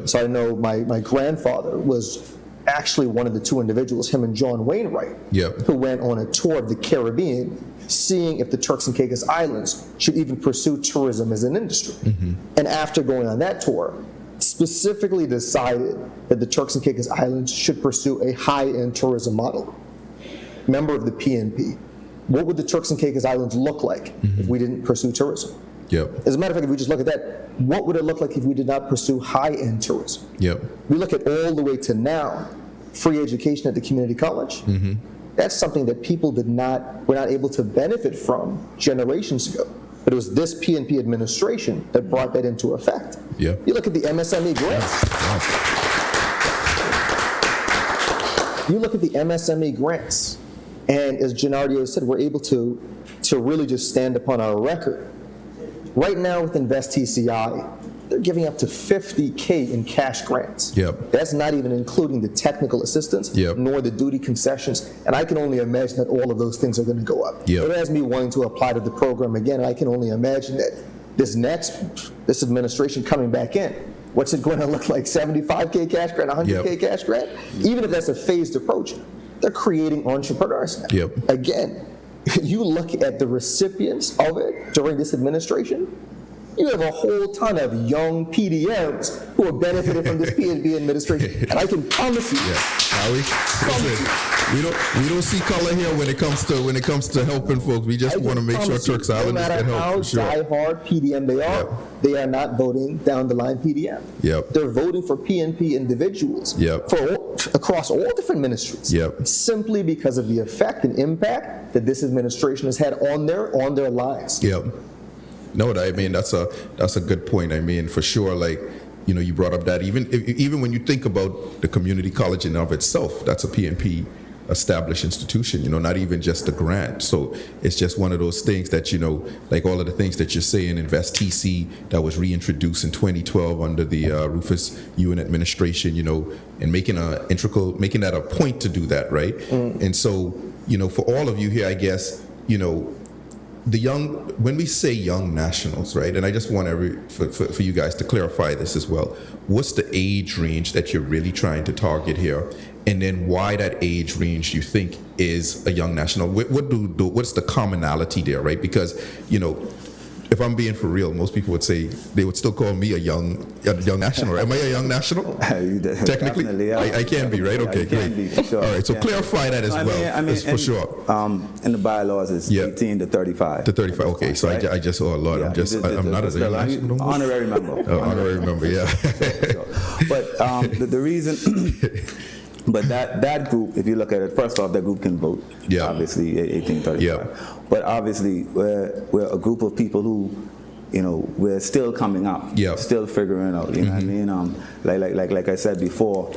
So I know my grandfather was actually one of the two individuals, him and John Wainwright, who went on a tour of the Caribbean, seeing if the Turks and Caicos Islands should even pursue tourism as an industry. And after going on that tour, specifically decided that the Turks and Caicos Islands should pursue a high-end tourism model. Member of the PNP. What would the Turks and Caicos Islands look like if we didn't pursue tourism? As a matter of fact, if we just look at that, what would it look like if we did not pursue high-end tourism? We look at all the way to now, free education at the community college. That's something that people were not able to benefit from generations ago. But it was this PNP administration that brought that into effect. You look at the MSME grants. You look at the MSME grants, and as Gennardio said, we're able to really just stand upon our record. Right now with Invest TCI, they're giving up to $50K in cash grants. That's not even including the technical assistance, nor the duty concessions, and I can only imagine that all of those things are going to go up. It has me wanting to apply to the program again, and I can only imagine that this administration coming back in, what's it going to look like? 75K cash grant, 100K cash grant? Even if that's a phased approach, they're creating entrepreneurs now. Again, you look at the recipients of it during this administration, you have a whole ton of young PDMs who are benefiting from this PNP administration. And I can promise you, we don't see color here when it comes to helping folks. We just want to make sure Turks Islanders get help. No matter how diehard PDM they are not voting down the line PDM. They're voting for PNP individuals across all different ministries, simply because of the effect and impact that this administration has had on their lives. No, I mean that's a good point. I mean, for sure, like, you know, you brought up that even when you think about the community college in and of itself, that's a PNP established institution, you know, not even just a grant. So it's just one of those things that, you know, like all of the things that you're saying, Invest TC that was reintroduced in 2012 under the Rufus Ewan administration, you know, and making that a point to do that, right? And so, you know, for all of you here, I guess, you know, when we say young nationals, right, and I just want for you guys to clarify this as well, what's the age range that you're really trying to target here, and then why that age range you think is a young national? What's the commonality there, right? Because, you know, if I'm being for real, most people would say they would still call me a young national. Am I a young national? Technically, yeah. I can be, right? Okay, great. Be, for sure. All right, so clarify that as well. I mean, for sure. In the bylaws, it's 18 to 35. To 35. Okay, so right? I just, oh Lord, I'm not a young national. Honorary member. Honorary member, yeah. But the reason. But that group, if you look at it, first off, that group can vote. Obviously, 1835. But obviously, we're a group of people who, you know, we're still coming up, still figuring out. You know what I mean? Like I said before,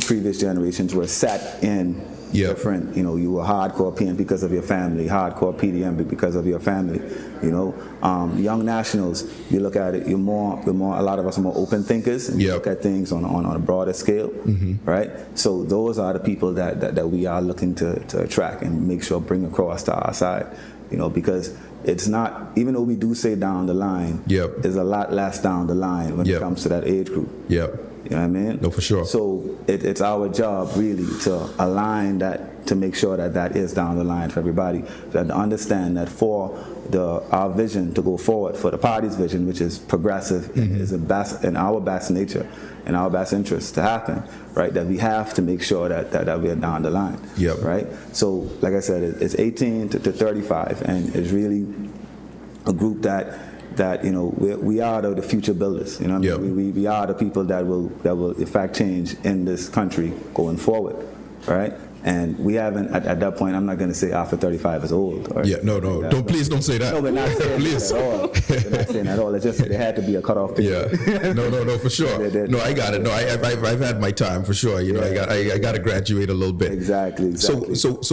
previous generations were set in different. You know, you were hardcore PNP because of your family, hardcore PDM because of your family. You know, young nationals, you look at it, a lot of us are more open thinkers, and you look at things on a broader scale, right? So those are the people that we are looking to attract and make sure bring across to our side, you know, because it's not, even though we do say down the line, there's a lot less down the line when it comes to that age group. You know what I mean? No, for sure. So it's our job really to align that, to make sure that is down the line for everybody, to understand that for our vision to go forward, for the party's vision, which is progressive, is in our best nature, in our best interest to happen, right? That we have to make sure that we are down the line, right? So, like I said, it's 18 to 35, and it's really a group that you know, we are the future builders. You know what I mean? We are the people that will effect change in this country going forward, right? And we haven't, at that point, I'm not going to say after 35 is old. Or Please don't say that. No, we're not saying that at all. We're not saying that at all. It's just that there had to be a cutoff period. No, for sure. No, I got it. No, I've had my time for sure. You know, I got to graduate a little bit. Exactly. So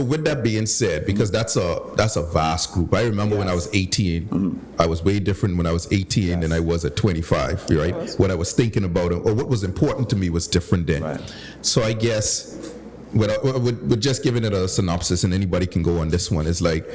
with that being said, because that's a vast group. I remember when I was 18, I was way different when I was 18 than I was at 25, right? What I was thinking about or what was important to me was different then. Right. So I guess, with just giving it a synopsis, and anybody can go on this one, is like,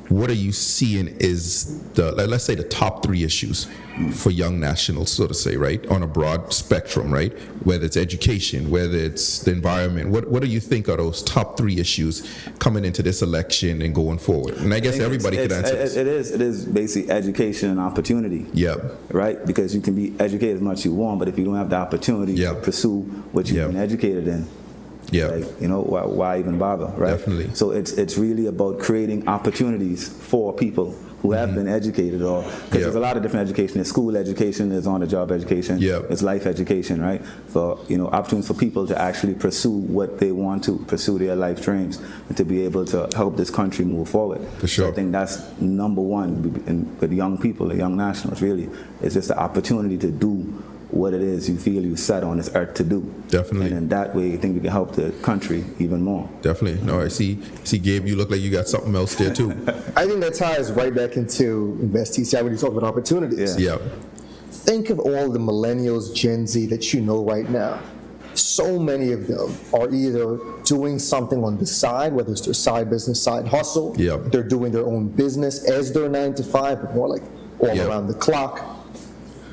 what are you seeing is let's say the top 3 issues for young nationals, so to say, right, on a broad spectrum, right? Whether it's education, whether it's the environment, what do you think are those top 3 issues coming into this election and going forward? And I guess everybody could answer this. It is basically education and opportunity. Yeah. Right? Because you can be educated as much as you want, but if you don't have the opportunity to pursue what you've been educated in, like, why even bother, right? Definitely. So it's really about creating opportunities for people who have been educated, or because there's a lot of different education. There's school education, there's on-the-job education, there's life education, right? So opportunities for people to actually pursue what they want to pursue, their life dreams, and to be able to help this country move forward. For sure. So I think that's number one with young people, the young nationals. Really, it's just the opportunity to do what it is you feel you set on this earth to do. Definitely. And in that way, I think we can help the country even more. Definitely. No, I see, Gabe, you look like you got something else there too. I think that ties right back into Invest TCI when you talk about opportunities. Yeah. Think of all the millennials, Gen Z that you know right now. So many of them are either doing something on the side, whether it's their side business, side hustle. They're doing their own business as their 9 to 5, but more like all around the clock.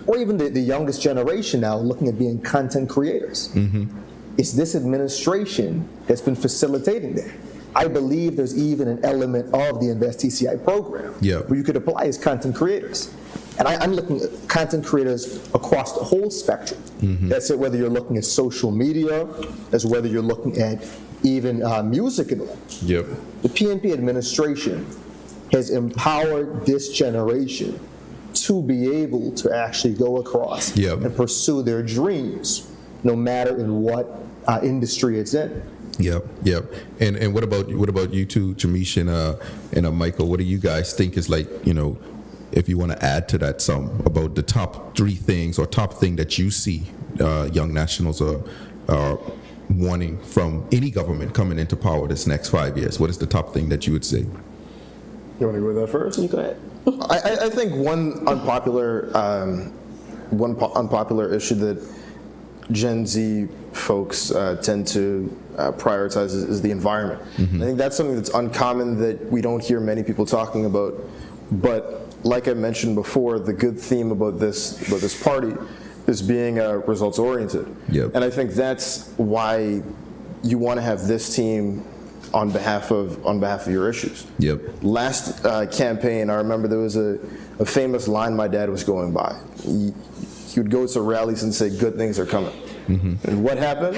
Or even the youngest generation now looking at being content creators. It's this administration that's been facilitating that. I believe there's even an element of the Invest TCI program where you could apply as content creators. And I'm looking at content creators across the whole spectrum. That's it, whether you're looking at social media, that's whether you're looking at even music and all. The PNP administration has empowered this generation to be able to actually go across and pursue their dreams, no matter in what industry it's in. And what about you two, Jamish and Michael? What do you guys think is like, if you want to add to that some about the top 3 things or top thing that you see young nationals are wanting from any government coming into power this next 5 years? What is the top thing that you would say? You want to go with that first? You go ahead. I think one unpopular issue that Gen Z folks tend to prioritize is the environment. I think that's something that's uncommon that we don't hear many people talking about. But like I mentioned before, the good theme about this party is being results oriented. And I think that's why you want to have this team on behalf of your issues. Last campaign, I remember there was a famous line my dad was going by. He would go to rallies and say, "Good things are coming." And what happened?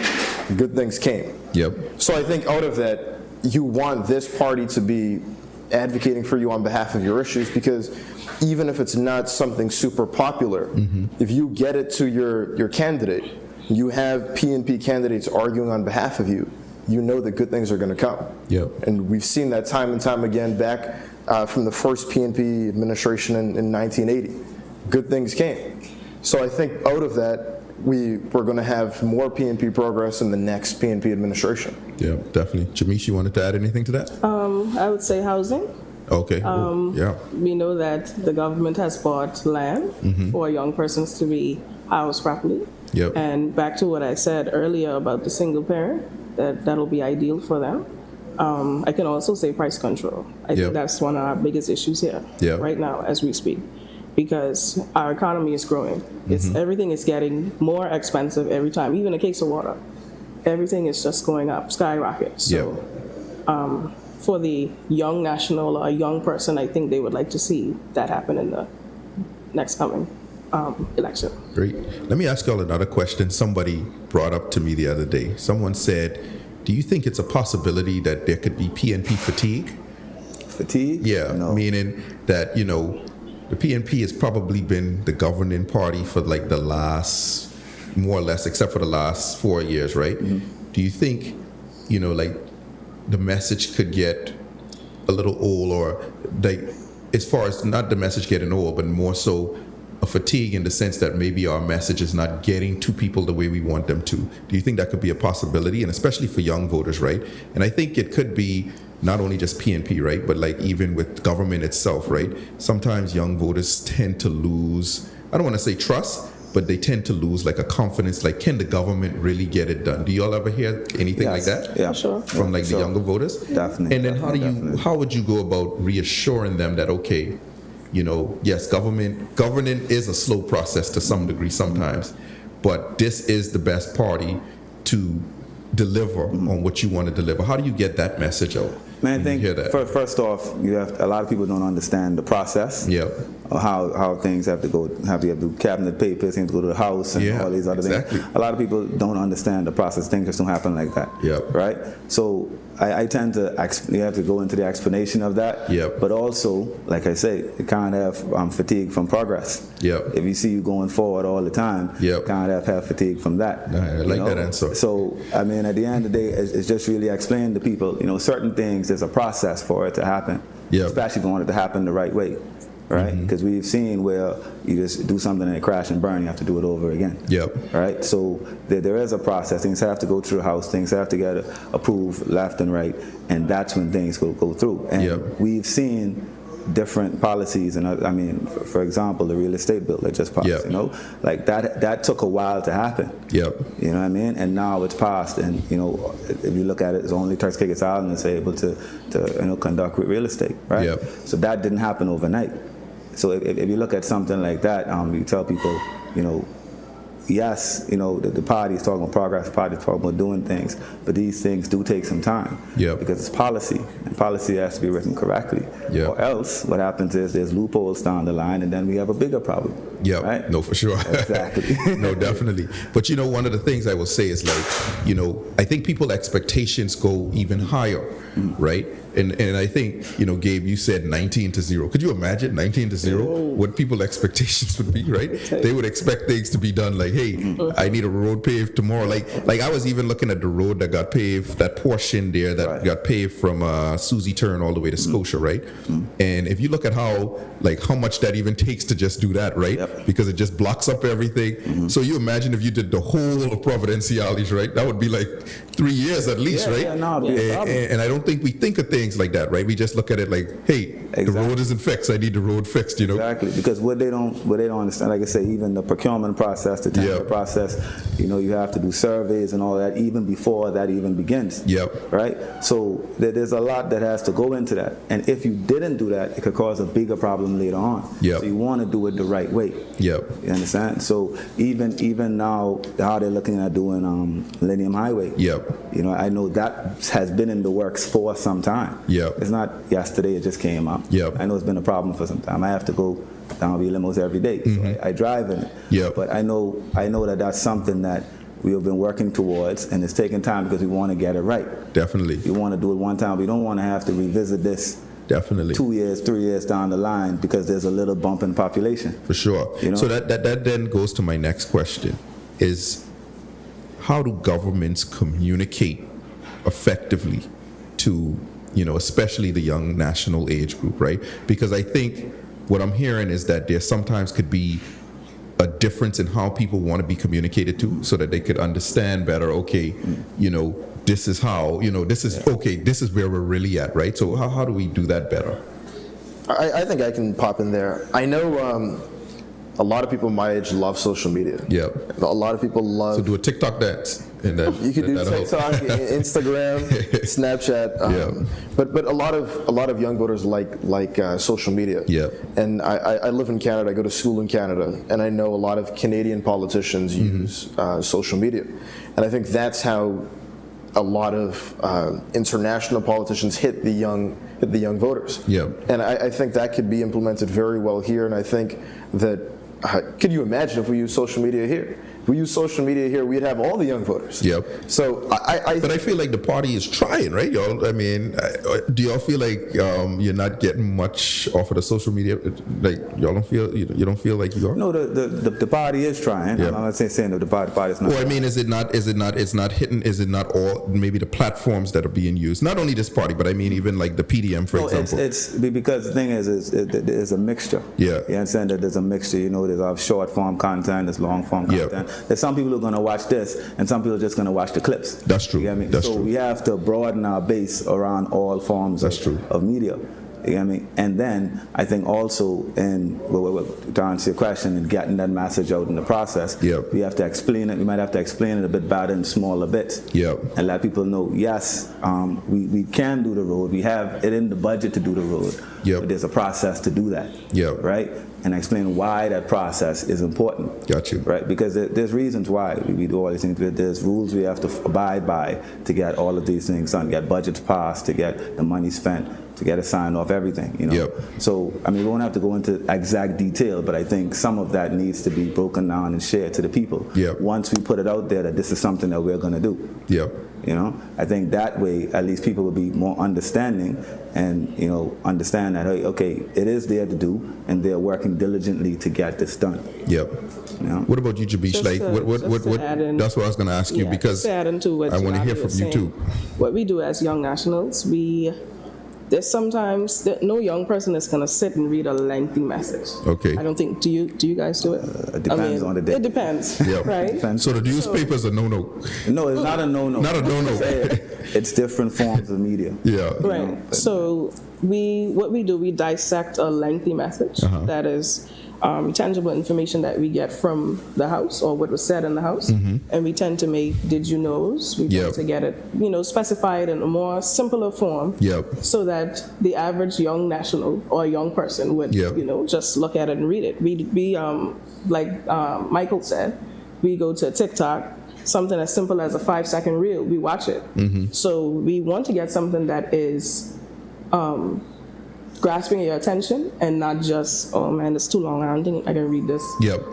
Good things came. So I think out of that, you want this party to be advocating for you on behalf of your issues, because even if it's not something super popular, if you get it to your candidate, you have PNP candidates arguing on behalf of you, you know that good things are going to come. And we've seen that time and time again back from the first PNP administration in 1980. Good things came. So I think out of that, we're going to have more PNP progress in the next PNP administration. Definitely. Jamish, you wanted to add anything to that? I would say housing. Okay. We know that the government has bought land for young persons to be housed properly. And back to what I said earlier about the single parent, that'll be ideal for them. I can also say price control. I think that's one of our biggest issues here right now as we speak, because our economy is growing. Everything is getting more expensive every time, even a case of water. Everything is just going up, skyrocket. So for the young national or a young person, I think they would like to see that happen in the next coming election. Great. Let me ask y'all another question. Somebody brought up to me the other day. Someone said, do you think it's a possibility that there could be PNP fatigue? Fatigue? No. Meaning that, the PNP has probably been the governing party for like the last, more or less, except for the last 4 years, right? Do you think, like the message could get a little old, or like, as far as not the message getting old, but more so a fatigue in the sense that maybe our message is not getting to people the way we want them to? Do you think that could be a possibility? And especially for young voters, right? And I think it could be not only just PNP, right? But like even with government itself, right? Sometimes young voters tend to lose, I don't want to say trust, but they tend to lose like a confidence. Like, can the government really get it done? Do y'all ever hear anything like that? Yeah, Sure. From like the younger voters? Definitely. And then Definitely. how would you go about reassuring them that, okay, you know, yes, governing is a slow process to some degree sometimes, but this is the best party to deliver on what you want to deliver. How do you get that message out? Man, I when you hear think that? first off, a lot of people don't understand the process. Yeah. Or how things have to go, have to do cabinet papers, things go to the House, and Yeah, all these other exactly. things. A lot of people don't understand the process. Things just don't happen like that. Yep. Right? So I tend to, you have to go into the explanation of that. Yep. But also, like I say, you can't have fatigue from progress. Yep. If you see you going forward all the time, Yep. you can't have fatigue from that. I like that answer. So, I mean, at the end of the day, it's just really explaining to people, certain things, there's a process for it to happen. Yep. Especially if you want it to happen the right way. Right? Because we've seen where you just do something and it crash and burn, you have to do it over again. Yep. Right? So there is a process. Things have to go through the House. Things have to get approved left and right. And that's when things go through. And Yep. we've seen different policies. And I mean, for example, the real estate bill that just passed, Yep. like that took a while to happen. Yep. You know what I mean? And now it's passed, and if you look at it, it's only Tuskegee Island that's able to conduct real estate, right? Yep. So that didn't happen overnight. So if you look at something like that, you tell people, yes, the party is talking about progress, the party is talking about doing things, but these things do take some time. Yep. Because it's policy, and policy has to be written correctly. Yep. Or else, what happens is there's loopholes down the line, and then we have a bigger problem. Yeah, Right? no, for sure. Exactly. No, definitely. But one of the things I will say is like, I think people's expectations go even higher, right? And I think, Gabe, you said 19-0. Could you imagine 19-0? What people's expectations would be, right? They would expect things to be done like, hey, I need a road paved tomorrow. Like I was even looking at the road that got paved, that portion there that got paved from Susie Turn all the way to Scotia, right? And if you look at how much that even takes to just do that, right? Yep. Because it just blocks up everything. So you imagine if you did the whole of Providenciales, right? That would be like 3 years at least, right? Yeah, no, it'd be a problem. And I don't think we think of things like that, right? We just look at it like, hey, the Exactly. road isn't fixed. I need the road fixed, Exactly, because what they don't understand, like I say, even the procurement process, the tender Yep. process, you have to do surveys and all that even before that even begins. Yep. Right? So there's a lot that has to go into that. And if you didn't do that, it could cause a bigger problem later on. Yep. So you want to do it the right way. Yep. You understand? So even now, how they're looking at doing Millennium Highway. Yep. I know that has been in the works for some time. Yep. It's not yesterday, it just came up. Yep. I know it's been a problem for some time. I have to go down via limos every day. So I drive in it. Yep. But I know that that's something that we have been working towards, and it's taking time because we want to get it right. Definitely. We want to do it one time. We don't want to have to revisit this Definitely. 2 years, 3 years down the line because there's a little bump in population. For sure. So that then goes to my next question is, how do governments communicate effectively to, especially the young national age group, right? Because I think what I'm hearing is that there sometimes could be a difference in how people want to be communicated to so that they could understand better, okay, this is how, this is, okay, this is where we're really at, right? So how do we do that better? I think I can pop in there. I know a lot of people my age love social media. Yeah. A lot of people love. So do a TikTok dance. And then You could do that'll help. TikTok, Instagram, Snapchat. But a lot of young voters like social media. Yeah. And I live in Canada. I go to school in Canada, and I know a lot of Canadian politicians use social media, and I think that's how a lot of international politicians hit the young voters. Yeah. And I think that could be implemented very well here. And I think that could you imagine if we use social media here? If we use social media here, we'd have all the young voters. Yep. So But I feel like the party is trying, right, y'all? I mean, do y'all feel like you're not getting much off of the social media? Like y'all don't feel you don't feel like you are? No, the party is trying. Yeah. I'm not saying that the party is not. Well, I mean, is it not hitting? Is it not all maybe the platforms that are being used? Not only this party, but I mean even like the PDM, for example. It's because the thing is there's a mixture. Yeah. You understand that there's a mixture. There's short form content, there's long form Yeah. content. There's some people who are going to watch this, and some people are just going to watch the clips. That's true. You know what I mean? That's so true. we have to broaden our base around all forms That's true. of media. You know what I mean? And then I think also, to answer your question, and getting that message out in the process, we have to explain it. We might have to explain it a bit better in smaller bits, and let people know, yes, we can do the road. We have it in the budget to do the road, but there's a process to do that, right? And explain why that process is important. Got you. Right? Because there's reasons why we do all these things. There's rules we have to abide by to get all of these things done, get budgets passed, to get the money spent, to get it signed off, everything, you know. So, I mean, we won't have to go into exact detail, but I think some of that needs to be broken down and shared to the people. Once we put it out there that this is something that we're going to do. You know, I think that way at least people will be more understanding and, you know, understand that, hey, okay, it is there to do, and they're working diligently to get this done. You know? What about you, Jabish? Like, what? That's what I was going to ask you, because I want to hear from you too. What we do as Young Nationals, there's sometimes that no young person is going to sit and read a lengthy message. I don't think. Do you guys do it? It depends on the day. It depends, right? Depends. So the newspaper's a no-no. No, it's not a no-no. Not a no-no. It's different forms of media. Right. So what we do, we dissect a lengthy message that is tangible information that we get from the House or what was said in the House, and we tend to make did you knows. We tend to get it, you know, specified in a more simpler form, so that the average young national or young person would, you know, just look at it and read it. We like Michael said, we go to TikTok. Something as simple as a 5-second reel, we watch it. So we want to get something that is grasping your attention and not just, oh man, it's too long, I don't think I can read this.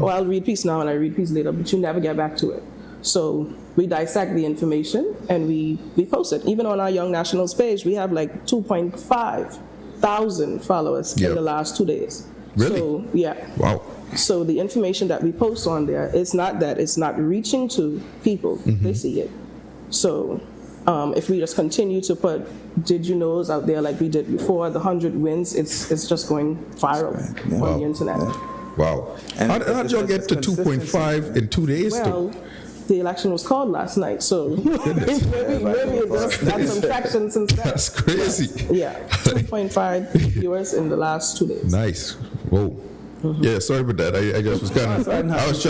Or I'll read peace now and I read peace later, but you never get back to it. So we dissect the information and we post it. Even on our Young Nationals page, we have like 2.5 thousand followers in the last 2 days. Really? So, wow. So the information that we post on there, it's not reaching to people. They see it. So if we just continue to put did you knows out there like we did before, the 100 wins, it's just going viral on the internet. Wow. How did y'all get to 2.5 in 2 days? Well, the election was called last night, so maybe it just got some traction since then. That's crazy. 2.5 viewers in the last 2 days. Nice. Whoa. Yeah, sorry about that. I just was kind of. I was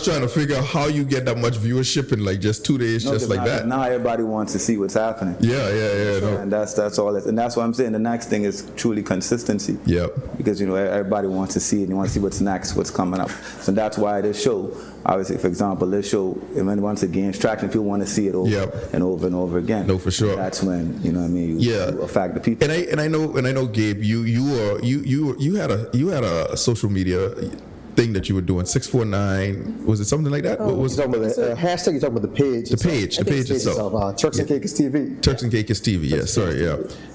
trying to figure out how you get that much viewership in like just 2 days, just like that. Now everybody wants to see what's happening. And that's all. And that's what I'm saying. The next thing is truly consistency. Because you know everybody wants to see it. And you want to see what's next, what's coming up. So that's why this show, obviously, for example, this show, once it gains traction, people want to see it over and over and over again. No, for sure. And that's when you know what I mean. You affect the people. And I know, Gabe, you had a social media thing that you were doing, 649, was it something like that? What was you're talking about the hashtag, you're talking about the page. The page itself. Turks and Caicos TV. Turks and Caicos TV,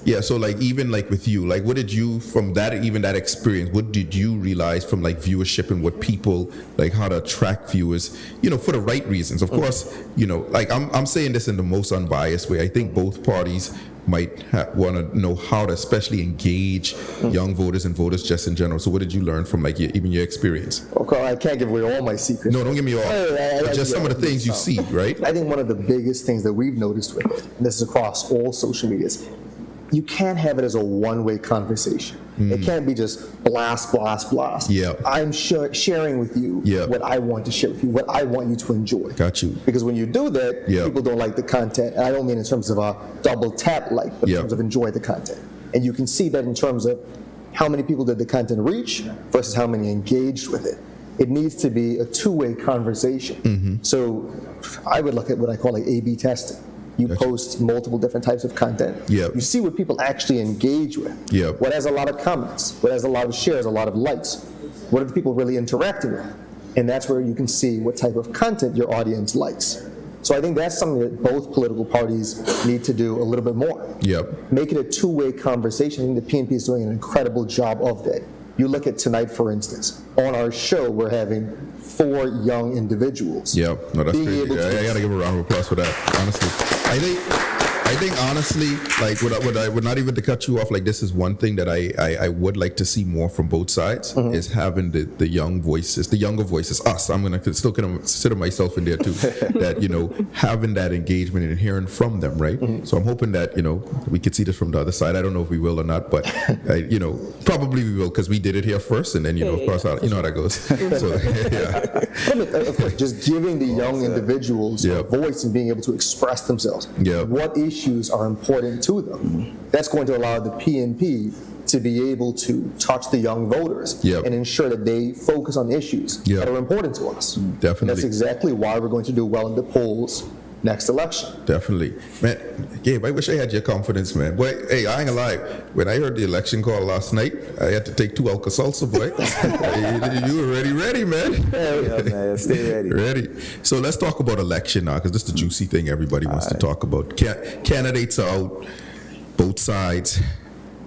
Yeah, so like even like with you, like what did you, from that, even that experience, what did you realize from like viewership and what people, like how to attract viewers, you know, for the right reasons? Of course, you know, like I'm saying this in the most unbiased way. I think both parties might want to know how to especially engage young voters and voters just in general. So what did you learn from like even your experience? Okay, I can't give away all my secrets. No, don't give me all. But just some of the things you see, right? I think one of the biggest things that we've noticed with it, and this is across all social medias, you can't have it as a one-way conversation. It can't be just blast, blast, blast. I'm sharing with you what I want to share with you, what I want you to enjoy. Got you. Because when you do that, people don't like the content. And I don't mean in terms of a double tap like, but in terms of enjoy the content. And you can see that in terms of how many people did the content reach versus how many engaged with it. It needs to be a two-way conversation. So I would look at what I call like A/B testing. You post multiple different types of content. You see what people actually engage with. What has a lot of comments? What has a lot of shares, a lot of likes? What are the people really interacting with? And that's where you can see what type of content your audience likes. So I think that's something that both political parties need to do a little bit more. Make it a two-way conversation. I think the PNP is doing an incredible job of that. You look at tonight, for instance. On our show, we're having 4 young individuals. Yeah, no, that's Being crazy. able to- I gotta give a round of applause for that. Honestly, I think honestly, like, would not even to cut you off. Like, this is one thing that I would like to see more from both sides is having the young voices, the younger voices. Us, I'm gonna still consider myself in there too. That having that engagement and hearing from them, right? So I'm hoping that we could see this from the other side. I don't know if we will or not, but probably we will because we did it here first, and then of course how that goes. So yeah. I mean, of course, just giving the young individuals a voice and being able to express themselves. Yeah. What issues are important to them? That's going to allow the PNP to be able to touch the young voters and ensure that they focus on issues that are important to us. Definitely. That's exactly why we're going to do well in the polls next election. Definitely. Man, Gabe, I wish I had your confidence, man. Boy, hey, I ain't gonna lie. When I heard the election call last night, I had to take 2 Alka-Seltzer, boy. You were ready, man. Yeah, man, stay ready. Ready. So let's talk about election now, because this is the juicy thing everybody wants to talk about. Candidates are out, both sides.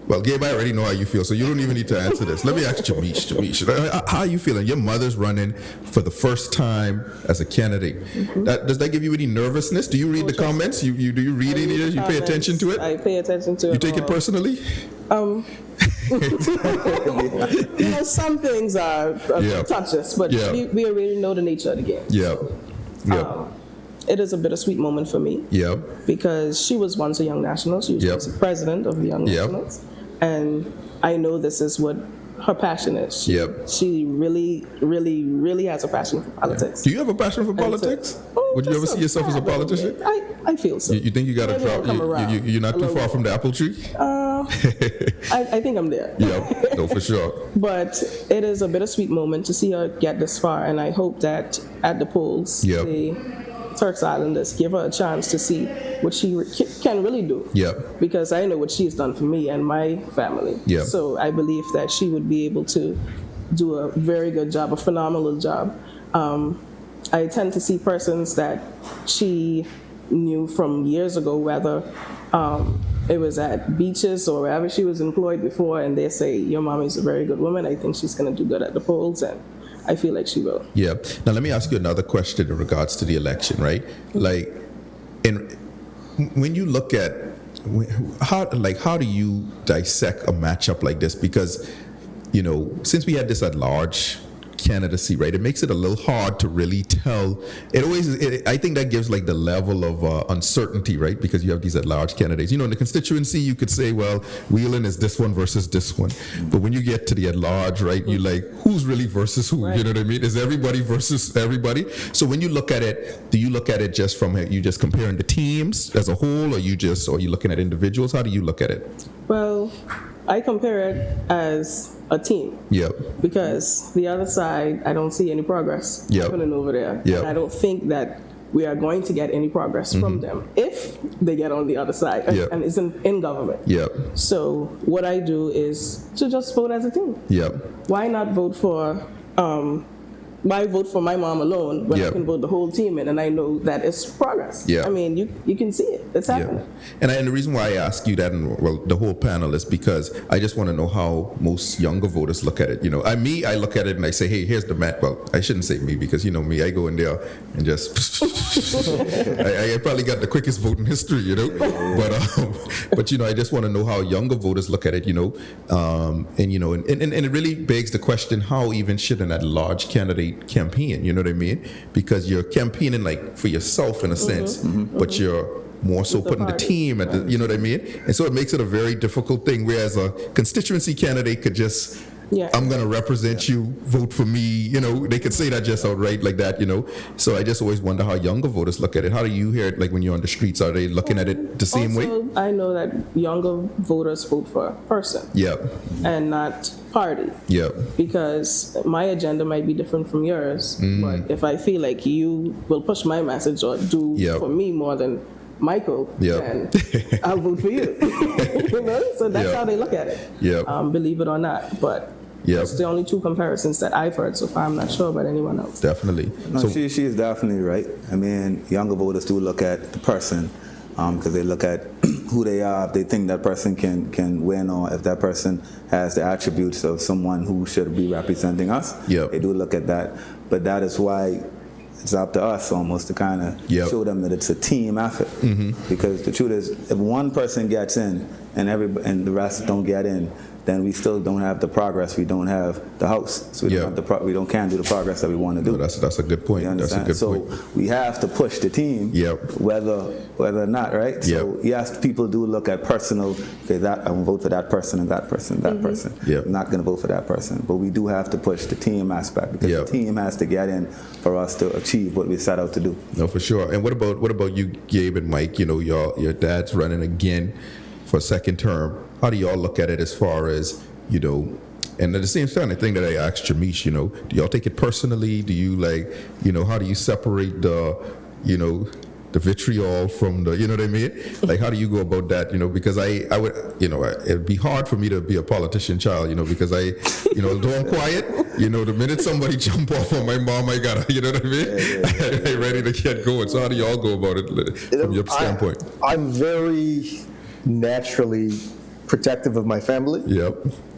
Well, Gabe, I already know how you feel, so you don't even need to answer this. Let me ask Jamesh. How are you feeling? Your mother's running for the first time as a candidate. Does that give you any nervousness? Do you read the comments? Do you read any of it? You pay attention to it? I pay attention to it. You take it personally? Some things are touch us, but we already know the nature of the game. Yeah. It is a bittersweet moment for me. Yeah. Because she was once a Young National. She was once the president of the Young Nationals. And I know this is what her passion is. She really, really, really has a passion for politics. Do you have a passion for politics? Would you ever see yourself as a politician? I feel so. You think you got to drop? You're not too far from the apple tree? I think I'm there. Yeah, no, for sure. But it is a bittersweet moment to see her get this far, and I hope that at the polls, the Turks Islanders give her a chance to see what she can really do. Because I know what she's done for me and my family. So I believe that she would be able to do a very good job, a phenomenal job. I tend to see persons that she knew from years ago, whether it was at beaches or wherever she was employed before, and they say, your mom is a very good woman. I think she's going to do good at the polls, and I feel like she will. Yeah. Now, let me ask you another question in regards to the election, right? Like, when you look at how do you dissect a matchup like this? Because, since we had this at large candidacy, right, it makes it a little hard to really tell. I think that gives like the level of uncertainty, right? Because you have these at-large candidates. In the constituency, you could say, well, Whelan is this one versus this one. But when you get to the at-large, right, you're like, who's really versus who? Right. You know what I mean? Is everybody versus everybody? So when you look at it, do you look at it just from you just comparing the teams as a whole, or you looking at individuals? How do you look at it? Well, I compare it as a team. Because the other side, I don't see any progress happening over there. And I don't think that we are going to get any progress from them if they get on the other side and isn't in government. So what I do is to just vote as a team. Why not vote for why vote for my mom alone when I can vote the whole team in, and I know that it's progress. I mean, you can see it. It's happening. And the reason why I ask you that, and the whole panel, is because I just want to know how most younger voters look at it. I look at it and I say, hey, here's the map. Well, I shouldn't say me, because me, I go in there and just I probably got the quickest vote in history, But I just want to know how younger voters look at it, and it really begs the question, how even should an at-large candidate campaign, you know what I mean? Because you're campaigning like for yourself in a sense, but you're more so putting the team at the, you know what I mean? And so it makes it a very difficult thing, whereas a constituency candidate could just, I'm going to represent you, vote for me, they could say that just outright like that, So I just always wonder how younger voters look at it. How do you hear it, like when you're on the streets? Are they looking at it the same way? I know that younger voters vote for a person and not party. Because my agenda might be different from yours, but if I feel like you will push my message or do for me more than Michael, then I'll vote for you. So that's how they look at it. Believe it or not, but that's the only two comparisons that I've heard so far. I'm not sure about anyone else. Definitely. No, she is definitely right. I mean, younger voters do look at the person because they look at who they are, if they think that person can win, or if that person has the attributes of someone who should be representing us. Yep. They do look at that. But that is why it's up to us almost to kind of show them that it's a team effort. Because the truth is, if one person gets in and the rest don't get in, then we still don't have the progress. We don't have the house, so we don't have we can't do the progress that we want to do. No, that's a good point. You understand? That's a good point. So we have to push the team, whether or not, right? So yes, people do look at personal. Okay, that I'm gonna vote for that person and that person and that person. I'm not going to vote for that person, but we do have to push the team aspect, because the team has to get in for us to achieve what we set out to do. No, for sure. And what about you, Gabe and Mike? You know, your dad's running again for a second term. How do y'all look at it as far as, you know, and at the same time, the thing that I asked Jamesh, you know, do y'all take it personally? Do you how do you separate the vitriol from the, you know what I mean? Like, how do you go about that? You know, because I would, it'd be hard for me to be a politician child, because though I'm quiet, the minute somebody jump off on my mom, I gotta, you know what I mean? I'm ready to get going. So how do y'all go about it from your standpoint? I'm very naturally protective of my family.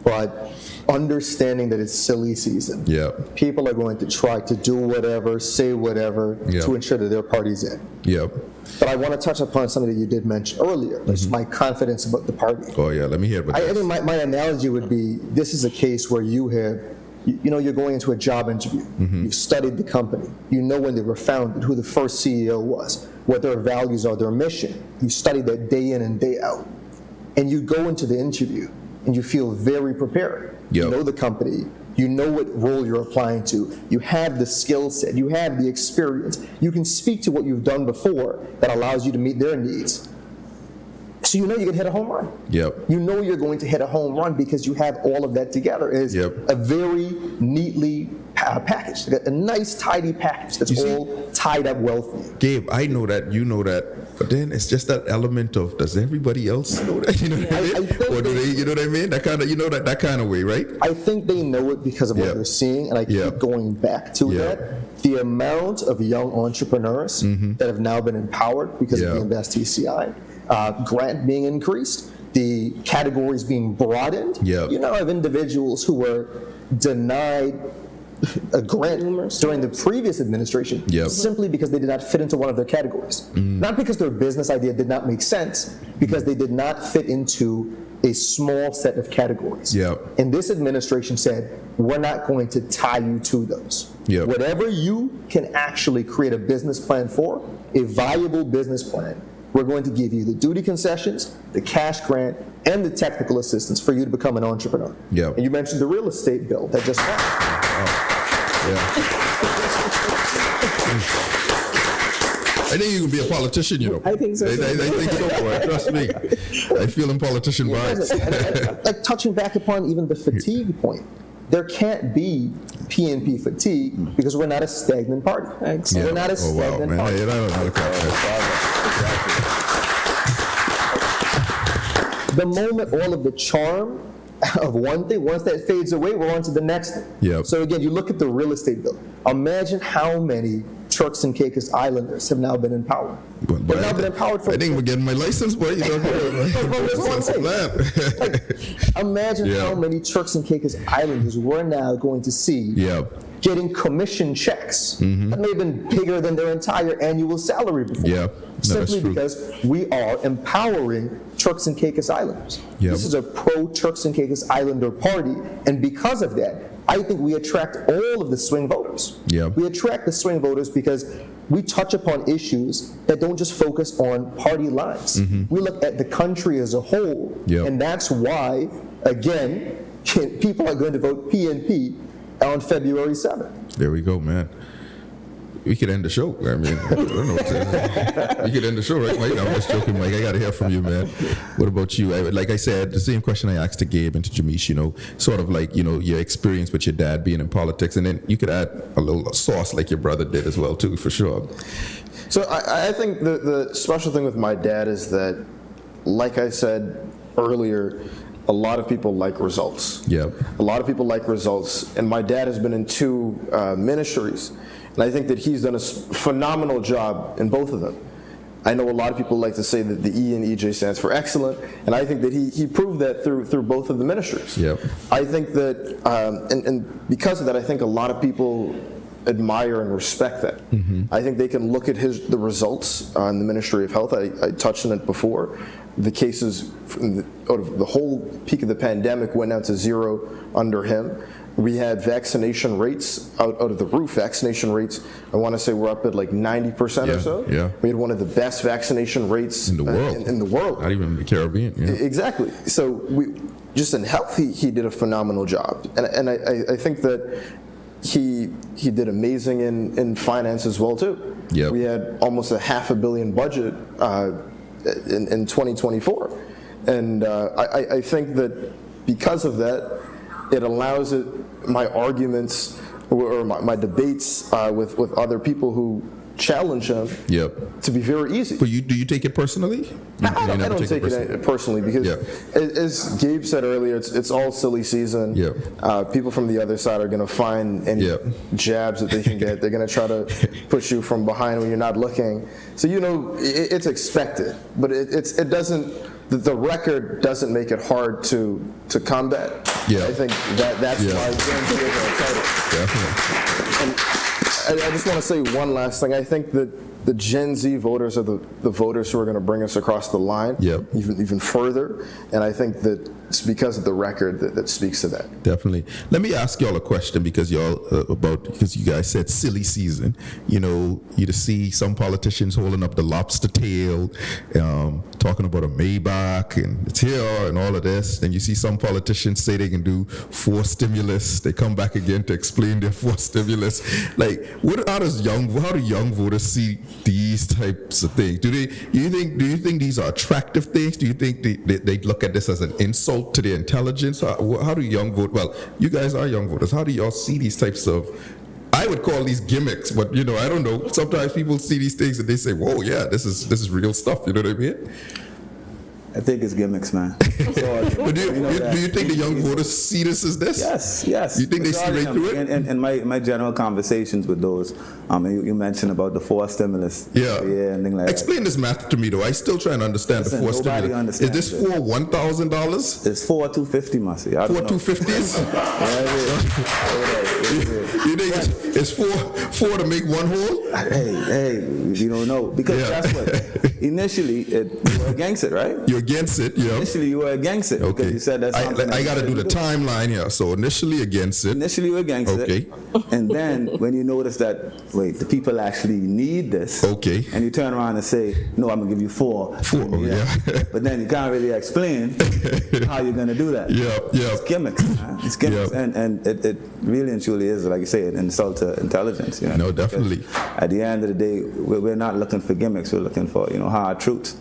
But understanding that it's silly season. People are going to try to do whatever, say whatever to ensure that their party's in. But I want to touch upon something that you did mention earlier, just my confidence about the party. Oh yeah, let me hear about that. I think my analogy would be, this is a case where you have, you're going into a job interview. You've studied the company. You know when they were founded, who the first CEO was, what their values are, their mission. You study that day in and day out. And you go into the interview and you feel very prepared. You know the company. You know what role you're applying to. You have the skill set. You have the experience. You can speak to what you've done before that allows you to meet their needs. So you know you can hit a home run. You know you're going to hit a home run because you have all of that together. It's a very neatly packaged, a nice, tidy package that's all tied up well for you. Gabe, I know that, you know that, but then it's just that element of, does everybody else know that? You know what I mean? Or do they, you know what I mean? That kind of, that kind of way, right? I think they know it because of what they're seeing, and I keep going back to that. The amount of young entrepreneurs that have now been empowered because of the Invest TCI grant being increased, the categories being broadened. You now have individuals who were denied a grant during the previous administration simply because they did not fit into one of their categories. Not because their business idea did not make sense, because they did not fit into a small set of categories. And this administration said, we're not going to tie you to those. Whatever you can actually create a business plan for, a viable business plan, we're going to give you the duty concessions, the cash grant, and the technical assistance for you to become an entrepreneur. And you mentioned the real estate bill that just passed. I think you can be a politician, I think so. I think so, boy. Trust me. I feel in politician vibes. Like touching back upon even the fatigue point, there can't be PNP fatigue because we're not a stagnant party. We're not a stagnant party. The moment all of the charm of one thing, once that fades away, we're on to the next thing. So again, you look at the real estate bill. Imagine how many Turks and Caicos Islanders have now been empowered. They've now been empowered for. I think we're getting my license, boy. Imagine how many Turks and Caicos Islanders we're now going to see getting commission checks that may have been bigger than their entire annual salary before. Simply because we are empowering Turks and Caicos Islanders. This is a pro-Turks and Caicos Islander party, and because of that, I think we attract all of the swing voters. We attract the swing voters because we touch upon issues that don't just focus on party lines. We look at the country as a whole, and that's why, again, people are going to vote PNP on February 7th. There we go, man. We could end the show. I mean, I don't know what to say. We could end the show, right, Mike? I'm just joking, Mike. I got to hear from you, man. What about you? Like I said, the same question I asked to Gabe and to Jamesh, sort of like, your experience with your dad being in politics, and then you could add a little sauce like your brother did as well, too, for sure. So I think the special thing with my dad is that, like I said earlier, a lot of people like results. A lot of people like results, and my dad has been in 2 ministries. And I think that he's done a phenomenal job in both of them. I know a lot of people like to say that the E in EJ stands for excellent, and I think that he proved that through both of the ministries. Yep. I think that, and because of that, I think a lot of people admire and respect that. I think they can look at the results in the Ministry of Health. I touched on it before. The cases out of the whole peak of the pandemic went down to 0 under him. We had vaccination rates out of the roof. Vaccination rates, I want to say we're up at like 90% or so. Yeah. We had one of the best vaccination rates in the world. In the world. Not even in the Caribbean. Yeah. Exactly. So just in health, he did a phenomenal job. And I think that he did amazing in finance as well too. Yep. We had almost a $500 million budget in 2024. And I think that because of that, it allows my arguments or my debates with other people who challenge him to be very easy. But do you take it personally? I don't take it personally because, as Gabe said earlier, it's all silly season. People from the other side are going to find any jabs that they can get. They're going to try to push you from behind when you're not looking. So it's expected, but it doesn't. The record doesn't make it hard to combat. I think that's why Gen Z is our title. And I just want to say one last thing. I think that the Gen Z voters are the voters who are going to bring us across the line even further. And I think that it's because of the record that speaks to that. Definitely. Let me ask y'all a question because because you guys said silly season. You to see some politicians holding up the lobster tail, talking about a Maybach and it's here and all of this. Then you see some politicians say they can do 4 stimulus. They come back again to explain their 4 stimulus. Like, how do young voters see these types of things? Do you think these are attractive things? Do you think they look at this as an insult to their intelligence? How do young voters? Well, you guys are young voters. How do y'all see these types of? I would call these gimmicks, but I don't know. Sometimes people see these things and they say, "Whoa, yeah, this is real stuff." You know what I mean? I think it's gimmicks, man. But do you think the young voters see this as this? Yes. You think they see right through it? And my general conversations with those, you mentioned about the 4 stimulus. And things like Explain this math to me, though. I still trying to understand the 4 stimulus. Is this for $1,000? It's 4 250, Massey. 4 250s? You think it's 4 to make one hole? Hey, you don't know because guess what? Initially, you were against it, right? You're against it, yeah. Initially, you were against it because you said that's something I got to do the timeline here. So initially against it. Initially, you were against it. And then when you notice that, wait, the people actually need this. And you turn around and say, no, I'm going to give you 4. But then you can't really explain how you're going to do that. It's gimmicks, man. It's gimmicks. And it really and truly is, like you say, an insult to intelligence. No, definitely. At the end of the day, we're not looking for gimmicks. We're looking for, hard truths.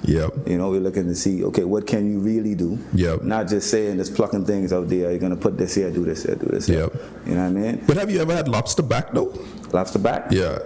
We're looking to see, okay, what can you really do? Not just saying, just plucking things out there. You're going to put this here, do this here, do this here. You know what I mean? But have you ever had lobster back, though? Lobster back? Yeah.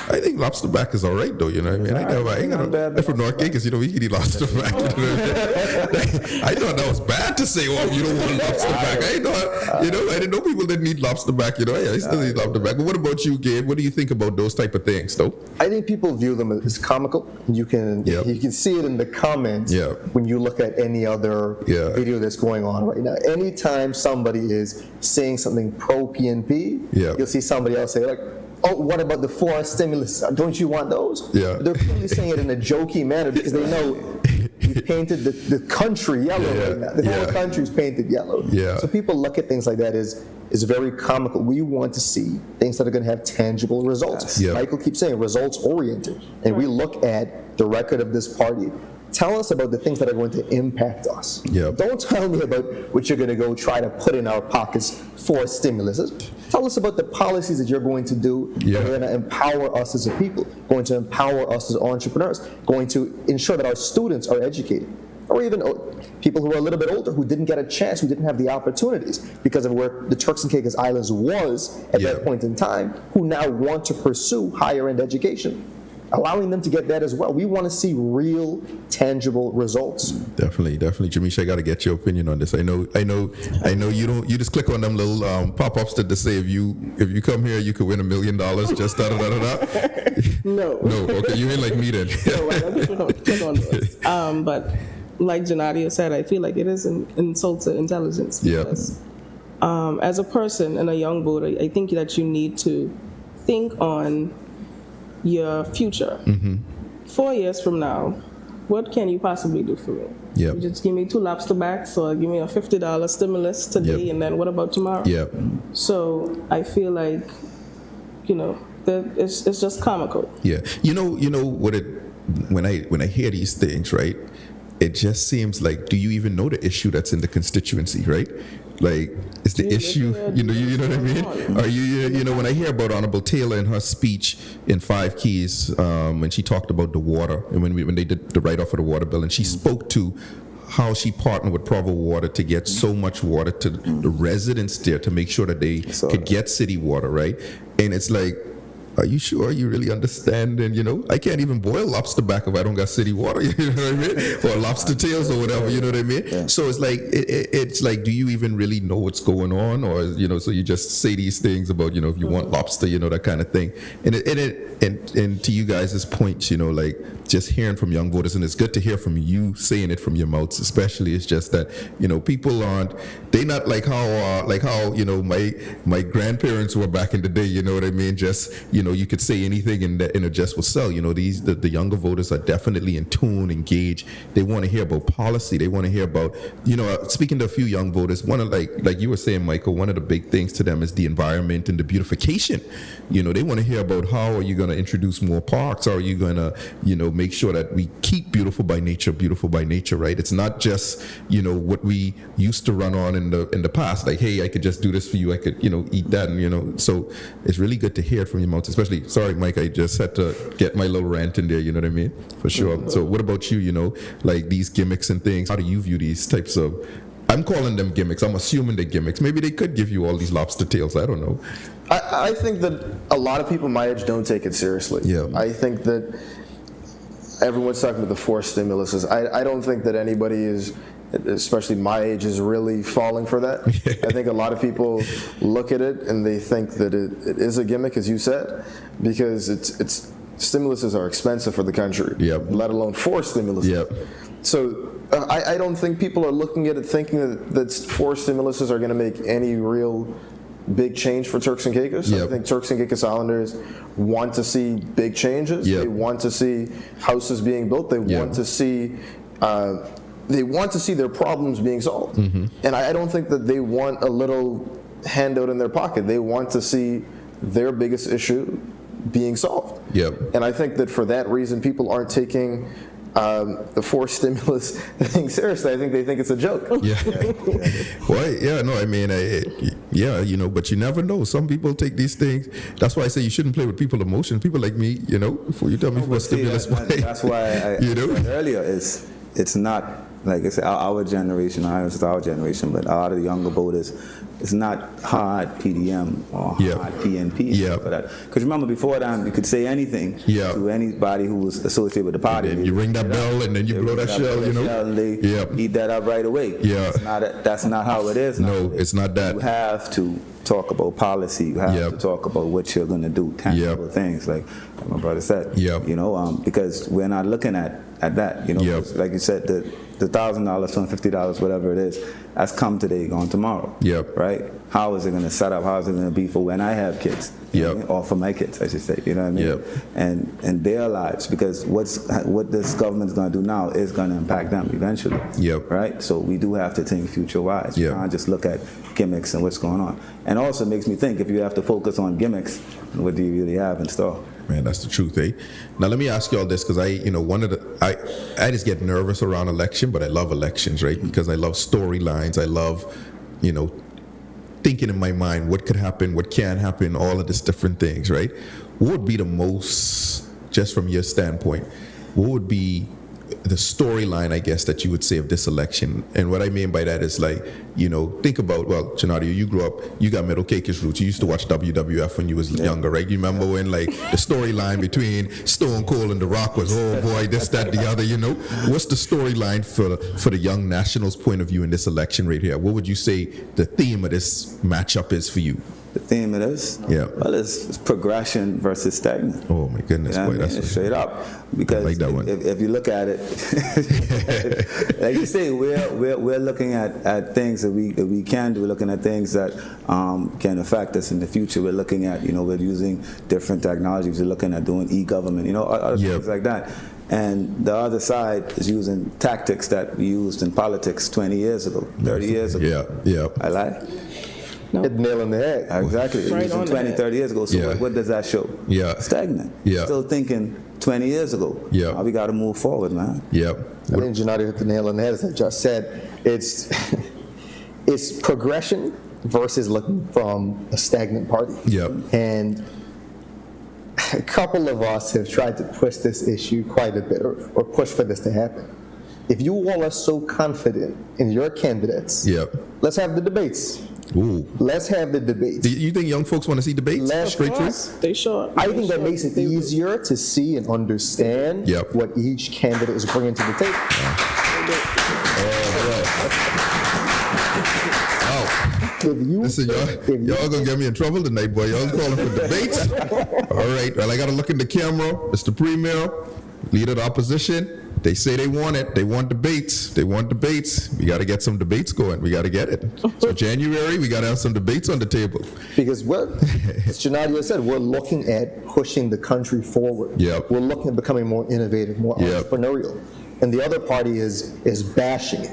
I think lobster back is all right, though. You know what I mean? I'm from North Cape, we can eat lobster back. I thought that was bad to say, oh, you don't want lobster back. I didn't know people didn't eat lobster back. I still eat lobster back. But what about you, Gabe? What do you think about those type of things, though? I think people view them as comical. You can see it in the comments when you look at any other video that's going on right now. Anytime somebody is saying something pro PNP, you'll see somebody else say, like, oh, what about the 4 stimulus? Don't you want those? They're clearly saying it in a jokey manner because they know you've painted the country yellow right now. The whole country's painted yellow. So people look at things like that as very comical. We want to see things that are going to have tangible results. Michael keeps saying results-oriented. And we look at the record of this party. Tell us about the things that are going to impact us. Don't tell me about what you're going to go try to put in our pockets for stimulus. Tell us about the policies that you're going to do that are going to empower us as a people, going to empower us as entrepreneurs, going to ensure that our students are educated, or even people who are a little bit older who didn't get a chance, who didn't have the opportunities because of where the Turks and Caicos Islands was at that point in time, who now want to pursue higher end education. allowing them to get that as well. We want to see real, tangible results. Definitely. Jamisha, I got to get your opinion on this. I know you don't, you just click on them little pop-ups that say if you come here, you could win $1 million, just da-da-da-da-da. No. Okay, you ain't like me then. No, I don't click on those. But like Janadia said, I feel like it is an insult to intelligence. Because, as a person and a young voter, I think that you need to think on your future. 4 years from now, what can you possibly do for me? You just give me 2 lobster backs or give me a $50 stimulus today, and then what about tomorrow? So I feel like, that it's just comical. You know what it, when I hear these things, right, it just seems like, do you even know the issue that's in the constituency, right? Like, it's the issue, you know what I mean? Are you know, when I hear about Honorable Taylor in her speech in 5 Keys, when she talked about the water, and when they did the write-off of the water bill, and she spoke to how she partnered with Provo Water to get so much water to the residents there to make sure that they could get city water, right? And it's like, are you sure you really understand? And I can't even boil lobster back if I don't got city water, you know what I mean? Or lobster tails or whatever, you know what I mean? So it's like, it's like, do you even really know what's going on? Or, so you just say these things about, if you want lobster, that kind of thing. And to you guys' points, like just hearing from young voters, and it's good to hear from you saying it from your mouths, especially. It's just that, people they not like how my grandparents were back in the day, you know what I mean? Just, you could say anything and it just will sell. The younger voters are definitely in tune, engaged. They want to hear about policy. They want to hear about, speaking to a few young voters, one of like you were saying, Michael, one of the big things to them is the environment and the beautification. They want to hear about how are you going to introduce more parks? How are you going to, make sure that we keep beautiful by nature, right? It's not just, what we used to run on in the past, like, hey, I could just do this for you. I could, eat that. And, so it's really good to hear it from your mouth, especially, sorry, Mike, I just had to get my little rant in there, you know what I mean? For sure. So what about you, like these gimmicks and things? How do you view these types of, I'm calling them gimmicks. I'm assuming they're gimmicks. Maybe they could give you all these lobster tails. I don't know. I think that a lot of people my age don't take it seriously. I think that everyone's talking about the 4 stimuluses. I don't think that anybody is, especially my age, is really falling for that. I think a lot of people look at it and they think that it is a gimmick, as you said, because it's stimuluses are expensive for the country, let alone 4 stimuluses. So I don't think people are looking at it thinking that 4 stimuluses are going to make any real big change for Turks and Caicos. I think Turks and Caicos Islanders want to see big changes. They want to see houses being built. They want to see their problems being solved. And I don't think that they want a little handout in their pocket. They want to see their biggest issue being solved. And I think that for that reason, people aren't taking the 4 stimulus thing seriously. I think they think it's a joke. Well, no, I mean, but you never know. Some people take these things. That's why I say you shouldn't play with people's emotions. People like me, before you tell me what stimulus. That's why I said earlier it's not like I said our generation. I was our generation, but a lot of the younger voters. It's not hard PDM or hard PNP for that. Because remember, before that, you could say anything to anybody who was associated with the party. And you ring that bell and then you blow that shell, And they eat that up right away. That's not how it is. No, it's not that. You have to talk about policy. You have to talk about what you're going to do, tangible things, like my brother said. Because we're not looking at that. Like you said, the $1,000, $250, whatever it is, that's come today, gone tomorrow. Right? How is it going to set up? How is it going to be for when I have kids? Or for my kids, I should say. You know what I mean? And their lives, because what this government's going to do now is going to impact them eventually. Right? So we do have to think future-wise. We can't just look at gimmicks and what's going on. And also it makes me think, if you have to focus on gimmicks, what do you really have in store? Man, that's the truth, eh? Now let me ask you all this, because I just get nervous around election, but I love elections, right? Because I love storylines. I love, thinking in my mind what could happen, what can happen, all of these different things, right? What would be the most, just from your standpoint, what would be the storyline, I guess, that you would say of this election. And what I mean by that is like, think about, well, Genadio, you grew up, you got Middle Cakish roots. You used to watch WWF when you was younger, right? You remember when like the storyline between Stone Cold and The Rock was, oh boy, this, that, the other, What's the storyline for the young nationals' point of view in this election right here? What would you say the theme of this matchup is for you? The theme of this? Yeah. Well, it's progression versus stagnant. Oh my goodness, You know boy, what I mean? that's Straight up. Because like that one. if you look at it, like you say, we're looking at things that we can do. We're looking at things that can affect us in the future. We're looking at, we're using different technologies. We're looking at doing e-government, other things like that. And the other side is using tactics that we used in politics 20 years ago, 30 years ago. Yeah. I lie? No. Hit the nail on the head. Exactly. Right It was on the 20, head. 30 years ago. So Yeah. what does that show? Yeah. Stagnant. Yeah. Still thinking 20 years ago. Yeah. Now we got to move forward, man. Yeah. I think Genadio hit the nail on the head, as I just said. It's progression versus looking from a stagnant party. Yeah. And a couple of us have tried to push this issue quite a bit, or push for this to happen. If you all are so confident in your candidates, Yeah. let's have the debates. Ooh. Let's have the debates. Do you think young folks want to see debates? Let's- Straight through? They sure. I they think that sure- makes it they would. easier to see and understand Yep. what each candidate is bringing to the table. If you, Listen, if you- y'all gonna get me in trouble tonight, boy. Y'all calling for debates? All right. Well, I gotta look in the camera. Mr. Premier, leader of the opposition. They say they want it. They want debates. They want debates. We gotta get some debates going. We gotta get it. So January, we gotta have some debates on the table. Because as Genadio said, we're looking at pushing the country forward. Yep. We're looking at becoming more innovative, more Yep. entrepreneurial. And the other party is bashing it.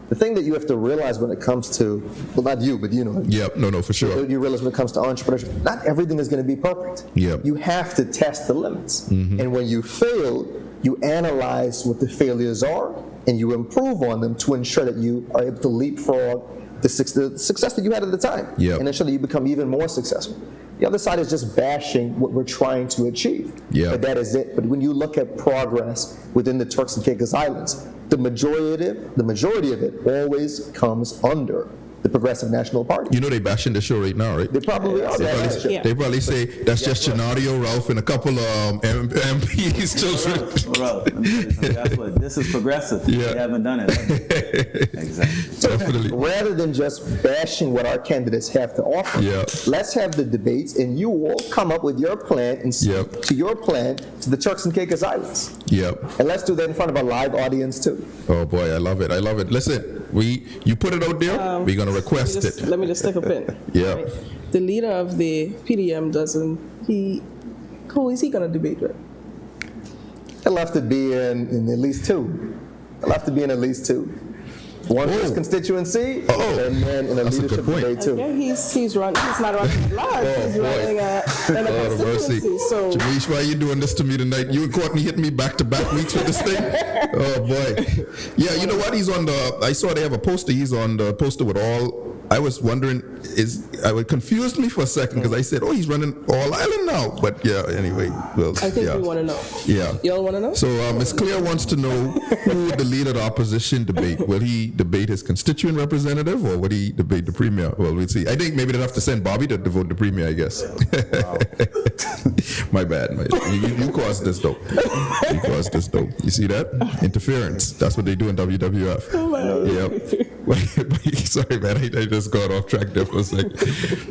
The thing that you have to realize when it comes to, well, not you, but Yep. No, for sure. you realize when it comes to entrepreneurship, not everything is going to be perfect. Yep. You have to test the limits. And when you fail, you analyze what the failures are and you improve on them to ensure that you are able to leapfrog the success that you had at the time Yep. and ensure that you become even more successful. The other side is just bashing what we're trying to achieve. Yep. But that is it. But when you look at progress within the Turks and Caicos Islands, the majority of it always comes under the Progressive National Party. You know they bashing the show right now, right? They probably are. bashing. Yeah. They probably say that's just Genadio, Ralph, and a couple of MPs children. Bro, let me tell you something. That's what this is progressive. Yeah. They haven't done it. have they? Exactly. Definitely. Rather than just bashing what our candidates have to offer, Yeah. let's have the debates and you all come up with your plan and speak Yep. to your plan to the Turks and Caicos Islands. Yep. And let's do that in front of a live audience too. Oh boy, I love it. I love it. Listen, you put it out there. We're gonna request it. Let me just stick a pin. Yeah. Right? The leader of the PDM who is he going to debate with? He'll have to be in at least two. He'll have to be in at least two. One for his Oh. constituency, Oh. and then in a That's a leadership good point. debate too. Okay, he's not running at large. He's boy. running in a Lord of mercy. constituency. So Jamish, why are you doing this to me tonight? You and Courtney hitting me back-to-back weeks with this thing? Oh, boy. Yeah, you know what? I saw they have a poster. He's on the poster with all, I was wondering, it confused me for a second because I said, oh, he's running all island now. But yeah, anyway. Well, I think yeah. we want to know. Yeah. Y'all want to know? So Ms. Claire wants to know who would the leader of the opposition debate? Will he debate his constituent representative or would he debate the premier? Well, we'll see. I think maybe they'll have to send Bobby to vote the premier, I guess. My bad. You caused this, though. You caused this, though. You see that? Interference. That's what they do in WWF. Yep. Sorry, man. I just got off track there for a sec.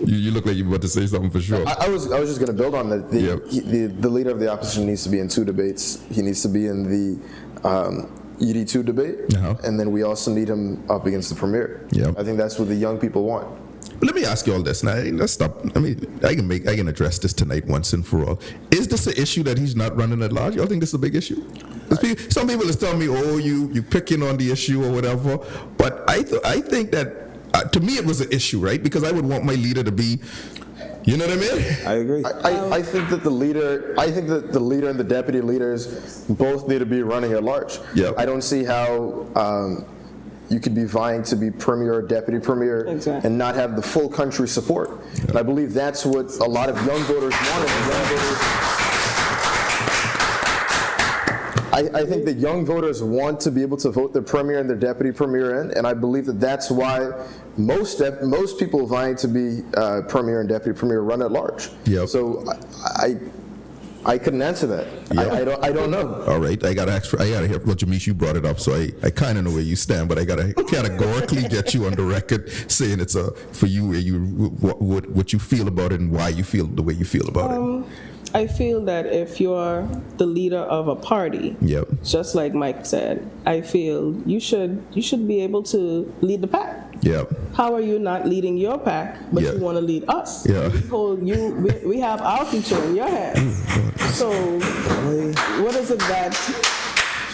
You look like you were about to say something for sure. I was just going to build on that. The leader of the opposition needs to be in two debates. He needs to be in the ED2 debate, and then we also need him up against the premier. Yeah. I think that's what the young people want. But let me ask you all this. Now, let's stop. I can address this tonight once and for all. Is this an issue that he's not running at large? Y'all think this is a big issue? Some people is telling me, oh, you picking on the issue or whatever. But I think that to me it was an issue, right? Because I would want my leader to be, you know what I mean? I agree. I think that the leader and the deputy leaders both need to be running at large. Yep. I don't see how you could be vying to be premier or deputy premier Exactly. and not have the full country support. And I believe that's what a lot of young voters wanted. I think that young voters want to be able to vote their premier and their deputy premier in, and I believe that that's why most people vying to be premier and deputy premier run at large. Yep. So I couldn't answer that. Yep. I don't know. All right, I gotta hear. Well, Jamesh, you brought it up, so I kind of know where you stand, but I gotta categorically get you on the record saying it's for you, where you what you feel about it and why you feel the way you feel about it. I feel that if you're the leader of a party, Yep. just like Mike said, I feel you should be able to lead the pack. Yep. How are you not leading your pack, but Yeah. you want to lead us? Yeah. We have our future in your hands. So what is it that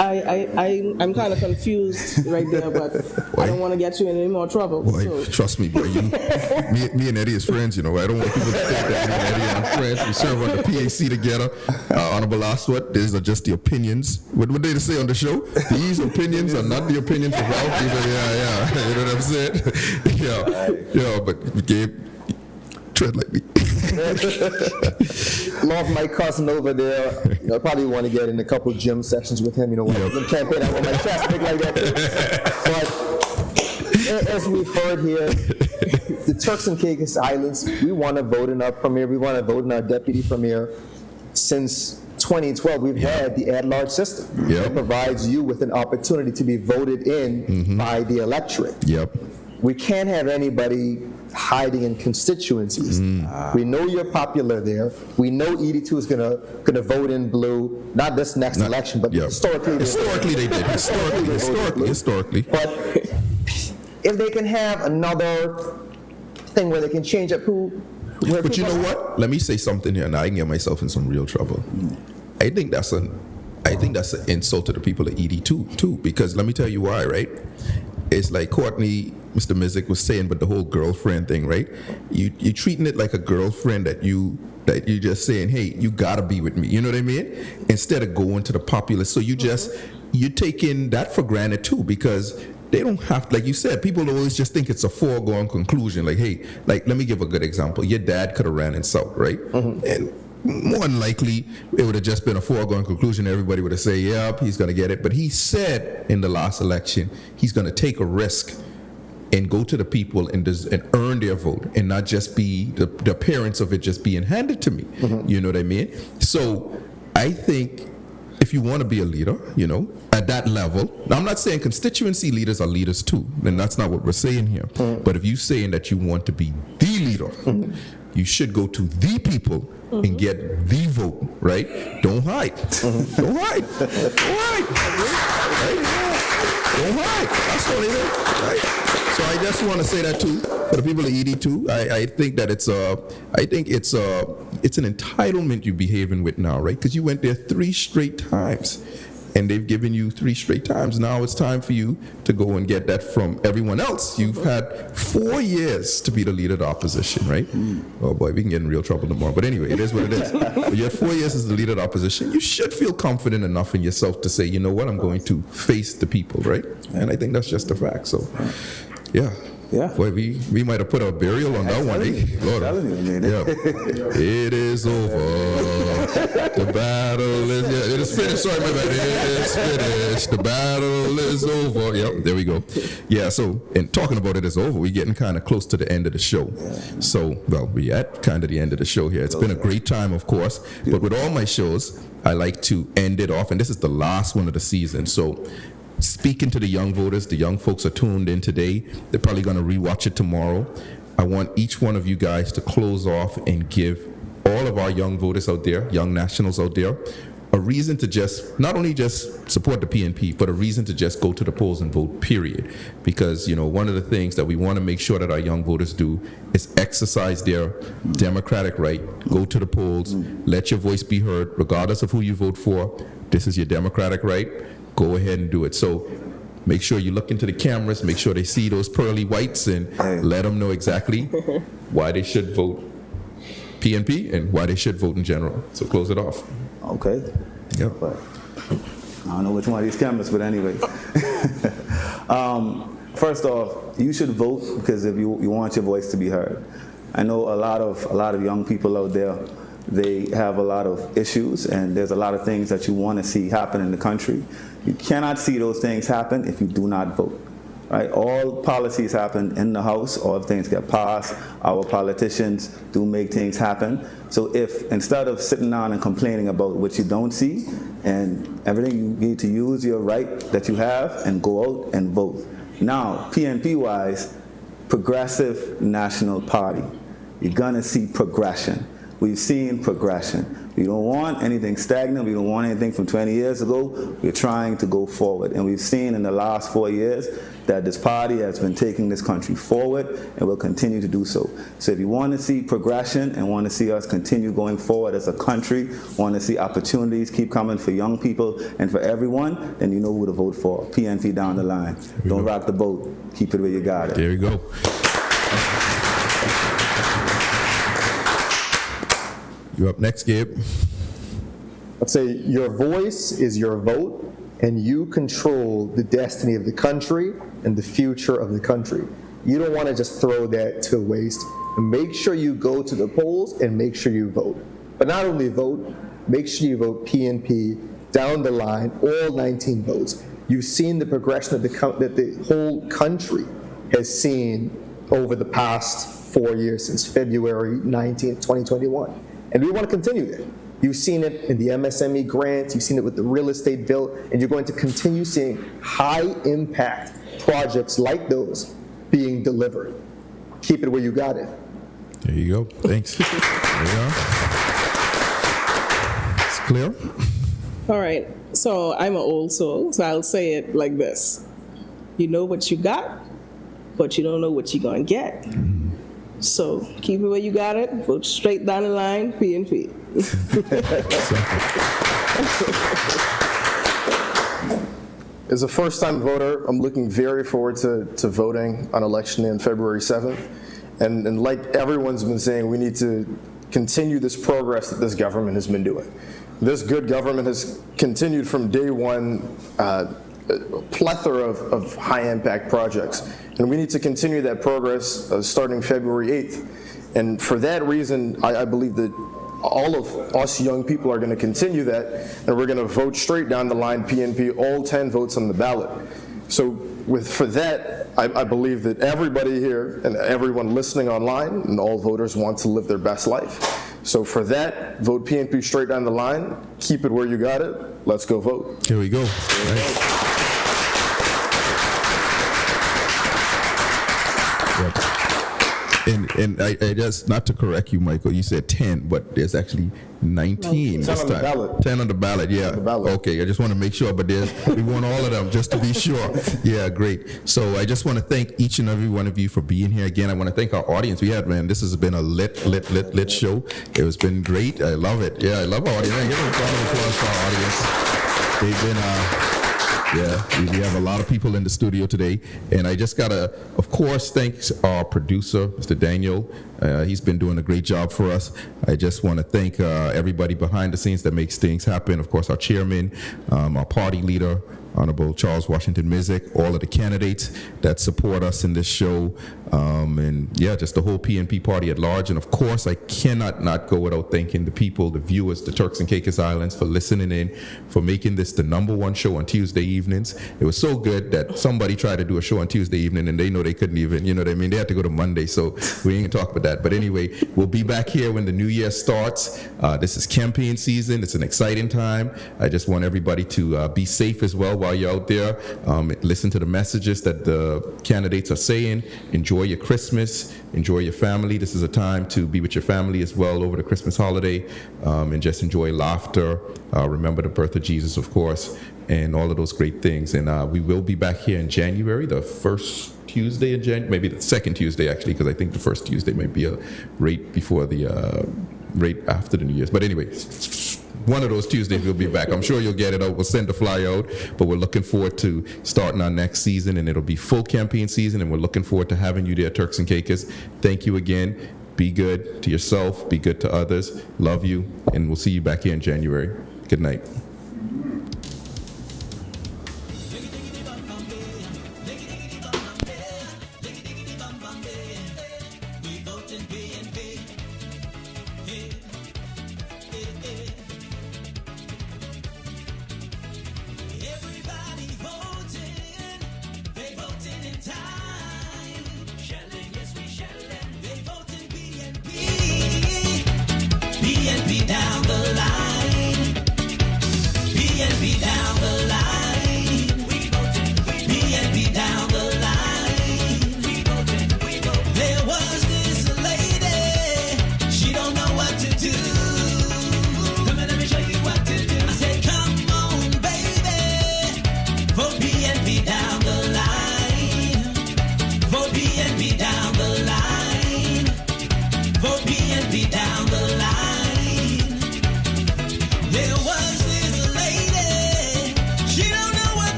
I'm kind of confused right there, but I don't want to get you in any more trouble. Boy, So. trust me, boy. Me and Eddie is friends, you know. I don't want people to think that me and Eddie are friends. We serve on the PAC together. Honorable Oswald, these are just the opinions. What did they say on the show? These opinions are not the opinions of Ralph. These are, yeah. You know what I'm saying? Yeah, but Gabe, tread lightly. Love my cousin over there. I probably want to get in a couple gym sessions with him. Campaign out with my chest, things like that. But as we've heard here, the Turks and Caicos Islands, we want to vote in our premier. We want to vote in our deputy premier. Since 2012, we've had the at-large system. Yep. It provides you with an opportunity to be voted in by the electorate. Yep. We can't have anybody hiding in constituencies. We know you're popular there. We know ED2 is gonna vote in blue, not this next election, but historically they did. Historically. But if they can have another thing where they can change up who. But you know what? Let me say something here, and I can get myself in some real trouble. I think that's an insult to the people of ED2 too, because let me tell you why, right? It's like Courtney, Mr. Mizik was saying, but the whole girlfriend thing, right? You treating it like a girlfriend that you're just saying, hey, you gotta be with me. You know what I mean? Instead of going to the populace. So you're taking that for granted too, because they don't have, like you said, people always just think it's a foregone conclusion. Like, hey, like, let me give a good example. Your dad could have ran in South, right? And more than likely, it would have just been a foregone conclusion. Everybody would have said, yep, he's going to get it. But he said in the last election, he's going to take a risk and go to the people and earn their vote and not just be the appearance of it just being handed to me. You know what I mean? So I think if you want to be a leader, at that level, now I'm not saying constituency leaders are leaders too, and that's not what we're saying here. But if you're saying that you want to be the leader, you should go to the people and get the vote, right? Don't hide. Don't hide. Don't hide. Right? Don't hide. That's what it is, right? So I just want to say that too for the people of ED2. I think that it's an entitlement you're behaving with now, right? Because you went there 3 straight times, and they've given you 3 straight times. Now it's time for you to go and get that from everyone else. You've had 4 years to be the leader of the opposition, right? Oh boy, we can get in real trouble tomorrow. But anyway, it is what it is. But you had 4 years as the leader of the opposition. You should feel confident enough in yourself to say, you know what, I'm going to face the people, right? And I think that's just a fact. So, yeah. Boy, we might have put a burial on that one. Lord. It is over. The battle is it is finished. Sorry, my bad. It is finished. The battle is over. Yep, there we go. Yeah, so, and talking about it is over, we're getting kind of close to the end of the show. So, well, we're at kind of the end of the show here. It's been a great time, of course, but with all my shows, I like to end it off, and this is the last one of the season. So, speaking to the young voters, the young folks are tuned in today. They're probably going to rewatch it tomorrow. I want each one of you guys to close off and give all of our young voters out there, young nationals out there, a reason to just, not only just support the PNP, but a reason to just go to the polls and vote, period. Because, one of the things that we want to make sure that our young voters do is exercise their democratic right, go to the polls, let your voice be heard, regardless of who you vote for. This is your democratic right. Go ahead and do it. So make sure you look into the cameras, make sure they see those pearly whites, and let them know exactly why they should vote PNP and why they should vote in general. So close it off. Okay. Yeah. But I don't know which one of these cameras, but anyway. First off, you should vote because if you want your voice to be heard. I know a lot of young people out there, they have a lot of issues, and there's a lot of things that you want to see happen in the country. You cannot see those things happen if you do not vote. Right? All policies happen in the House. All things get passed. Our politicians do make things happen. So if instead of sitting down and complaining about what you don't see and everything, you need to use your right that you have and go out and vote. Now, PNP-wise, Progressive National Party. You're going to see progression. We've seen progression. We don't want anything stagnant. We don't want anything from 20 years ago. We're trying to go forward. And we've seen in the last 4 years that this party has been taking this country forward and will continue to do so. So if you want to see progression and want to see us continue going forward as a country, want to see opportunities keep coming for young people and for everyone, then you know who to vote for. PNP down the line. Don't rock the boat. Keep it where you got it. There you go. You up next, Gabe? I'd say your voice is your vote, and you control the destiny of the country and the future of the country. You don't want to just throw that to waste. Make sure you go to the polls and make sure you vote. But not only vote, make sure you vote PNP down the line, all 19 votes. You've seen the progression that the whole country has seen over the past 4 years, since February 19th, 2021. And we want to continue that. You've seen it in the MSME grants, you've seen it with the real estate bill, and you're going to continue seeing high impact projects like those being delivered. Keep it where you got it. There you go. Thanks. There you are. It's clear? All right. So I'm an old soul, so I'll say it like this. You know what you got, but you don't know what you're going to get. So keep it where you got it. Vote straight down the line, PNP. As a first-time voter, I'm looking very forward to voting on election day on February 7th. And like everyone's been saying, we need to continue this progress that this government has been doing. This good government has continued from day one, a plethora of high-impact projects. And we need to continue that progress starting February 8th. And for that reason, I believe that all of us young people are going to continue that, and we're going to vote straight down the line PNP, all 10 votes on the ballot. So for that, I believe that everybody here and everyone listening online and all voters want to live their best life. So for that, vote PNP straight down the line. Keep it where you got it. Let's go vote. Here we go. Right. And I just, not to correct you, Michael, you said 10, but there's actually 19 this 10 on the time. ballot. 10 on the ballot, yeah. On the ballot. Okay, I just want to make sure, but we want all of them just to be sure. Yeah, great. So I just want to thank each and every one of you for being here. Again, I want to thank our audience. This has been a lit show. It has been great. I love it. Yeah, I love our audience. Give a round of applause for our audience. They've been, we have a lot of people in the studio today, and I just gotta, of course, thank our producer, Mr. Daniel. He's been doing a great job for us. I just want to thank everybody behind the scenes that makes things happen. Of course, our chairman, our party leader, Honorable Charles Washington Mizik, all of the candidates that support us in this show, and just the whole PNP party at large. And of course, I cannot not go without thanking the people, the viewers, the Turks and Caicos Islands for listening in, for making this the #1 show on Tuesday evenings. It was so good that somebody tried to do a show on Tuesday evening and they know they couldn't even, you know what I mean? They had to go to Monday, so we ain't gonna talk about that. But anyway, we'll be back here when the new year starts. This is campaign season. It's an exciting time. I just want everybody to be safe as well while you're out there. Listen to the messages that the candidates are saying. Enjoy your Christmas. Enjoy your family. This is a time to be with your family as well over the Christmas holiday, and just enjoy laughter. Remember the birth of Jesus, of course, and all of those great things. And we will be back here in January, the first Tuesday in January, maybe the second Tuesday actually, because I think the first Tuesday might be right before right after the New Year's. But anyway, one of those Tuesdays we'll be back. I'm sure you'll get it out. We'll send the flyer out, but we're looking forward to starting our next season, and it'll be full campaign season, and we're looking forward to having you there, Turks and Caicos. Thank you again. Be good to yourself. Be good to others. Love you, and we'll see you back here in January. Good night.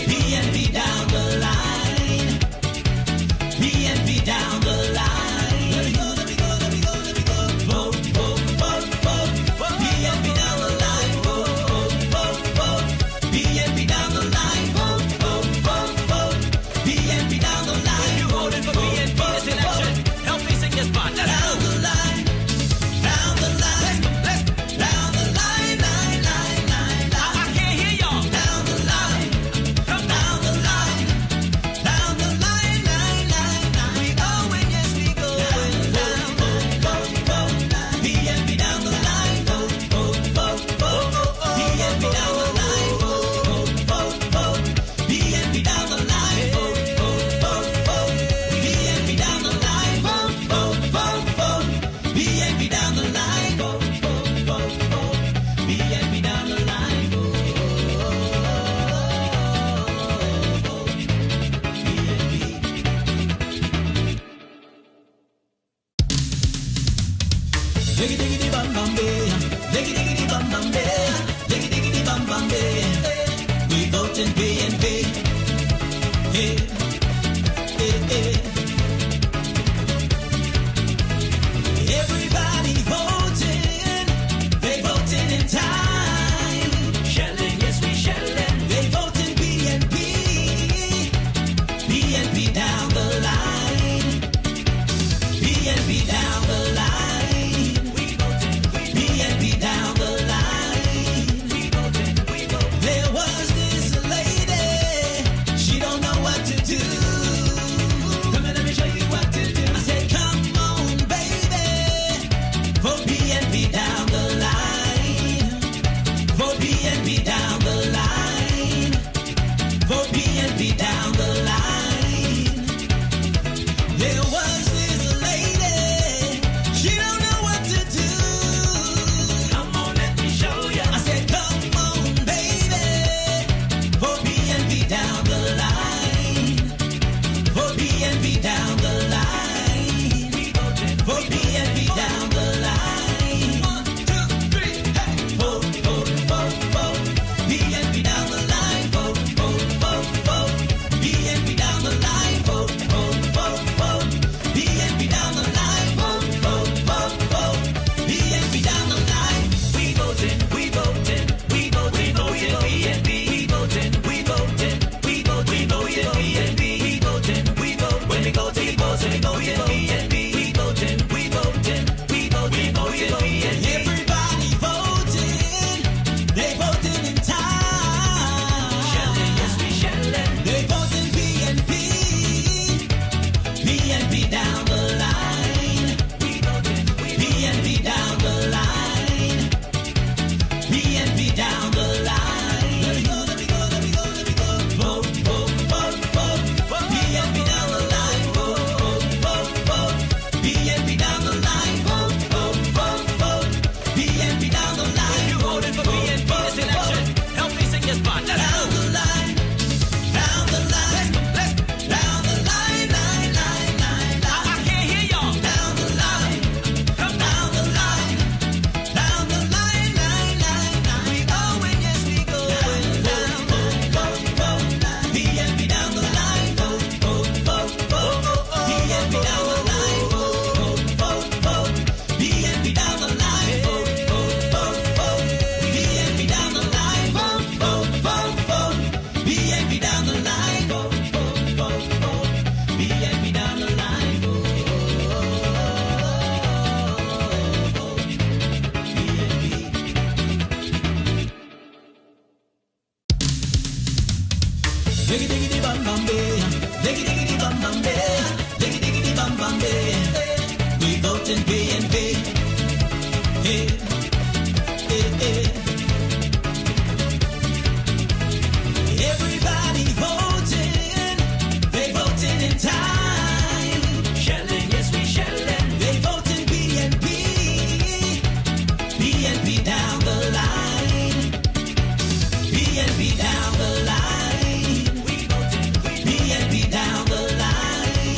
PNP down the line. PNP down the line. Let me go, let me go, let me go, let me go. Vote, vote, vote, vote. PNP down the line. Vote, vote, vote, vote. PNP down the line. Vote, vote, vote, vote. PNP down the line. If you voted for PNP this election, help me sing this part. Down the line. Down the line. Let's go. Down the line, line, line, line, line. I can't hear y'all. Down the line. Come down the line. Down the line, line, line, line. We going, yes, we going. Down, vote, vote, vote. PNP down the line. Vote, vote, vote, vote. PNP down the line. Vote, vote, vote, vote. PNP down the line. Vote, vote, vote, vote. PNP down the line. Vote, vote, vote, vote. PNP down the line. Vote, vote, vote, vote. PNP down the line. Vote, vote, PNP. Diggy diggity bum bum bay, diggy diggity bum bum bay, diggy diggity bum bum bay. We voting PNP. Hey, hey, hey. Everybody voting, they voting in time. Shelling, yes we shelling. They voting PNP, PNP down the line, PNP down the line. We voting, PNP down the line. We voting, we voting. There was this lady, she don't know what to do. Come on, let me show you what to do. I said, come on, baby. Vote PNP down the line. Vote PNP down the line. Vote PNP down the line. There was this lady, she don't know what to do. Come on, let me show you. I said, come on, baby. Vote PNP down the line. Vote PNP down the line. Vote PNP down the line. 1, 2, 3, hey. Vote, vote, vote, vote. PNP down the line. Vote, vote, vote, vote. PNP down the line. Vote, vote, vote, vote. PNP down the line. Vote, vote, vote, vote. PNP down the line. We voting, we voting, we vote, we voting PNP. We voting, we voting, we vote, we voting PNP. We voting, we vote. When we go to the polls, we voting PNP. We voting, we voting, we vote, we voting PNP. Everybody voting, they voting in time. Shelling, yes we shelling. They voting PNP, PNP down the line. We voting, PNP down the line. PNP down the line. Let me go, let me go, let me go, let me go. Vote, vote, vote, vote. PNP down the line. Vote, vote, vote, vote. PNP down the line. Vote, vote, vote, vote. PNP down the line. If you voted for PNP this election, help me sing this part. Down the line. Down the line. Let's go. Down the line, line, line, line, line. I can't hear y'all. Down the line. Come down the line. Down the line, line, line, line. We going, yes we going. Down, vote, vote, vote. PNP down the line. Vote, vote, vote, vote. PNP down the line. Vote, vote, vote, vote. PNP down the line. Vote, vote, vote, vote. PNP down the line. Vote, vote, vote, vote. PNP down the line. Vote, vote, vote, vote. PNP down the line. Vote, vote, PNP. Diggy diggity bum bum bay, diggy diggity bum bum bay, diggy diggity bum bum bay. We voting PNP. Hey, hey, hey. Everybody voting, they voting in time. Shelling, yes we shelling. They voting PNP, PNP down the line. PNP down the line. We voting PNP down the line.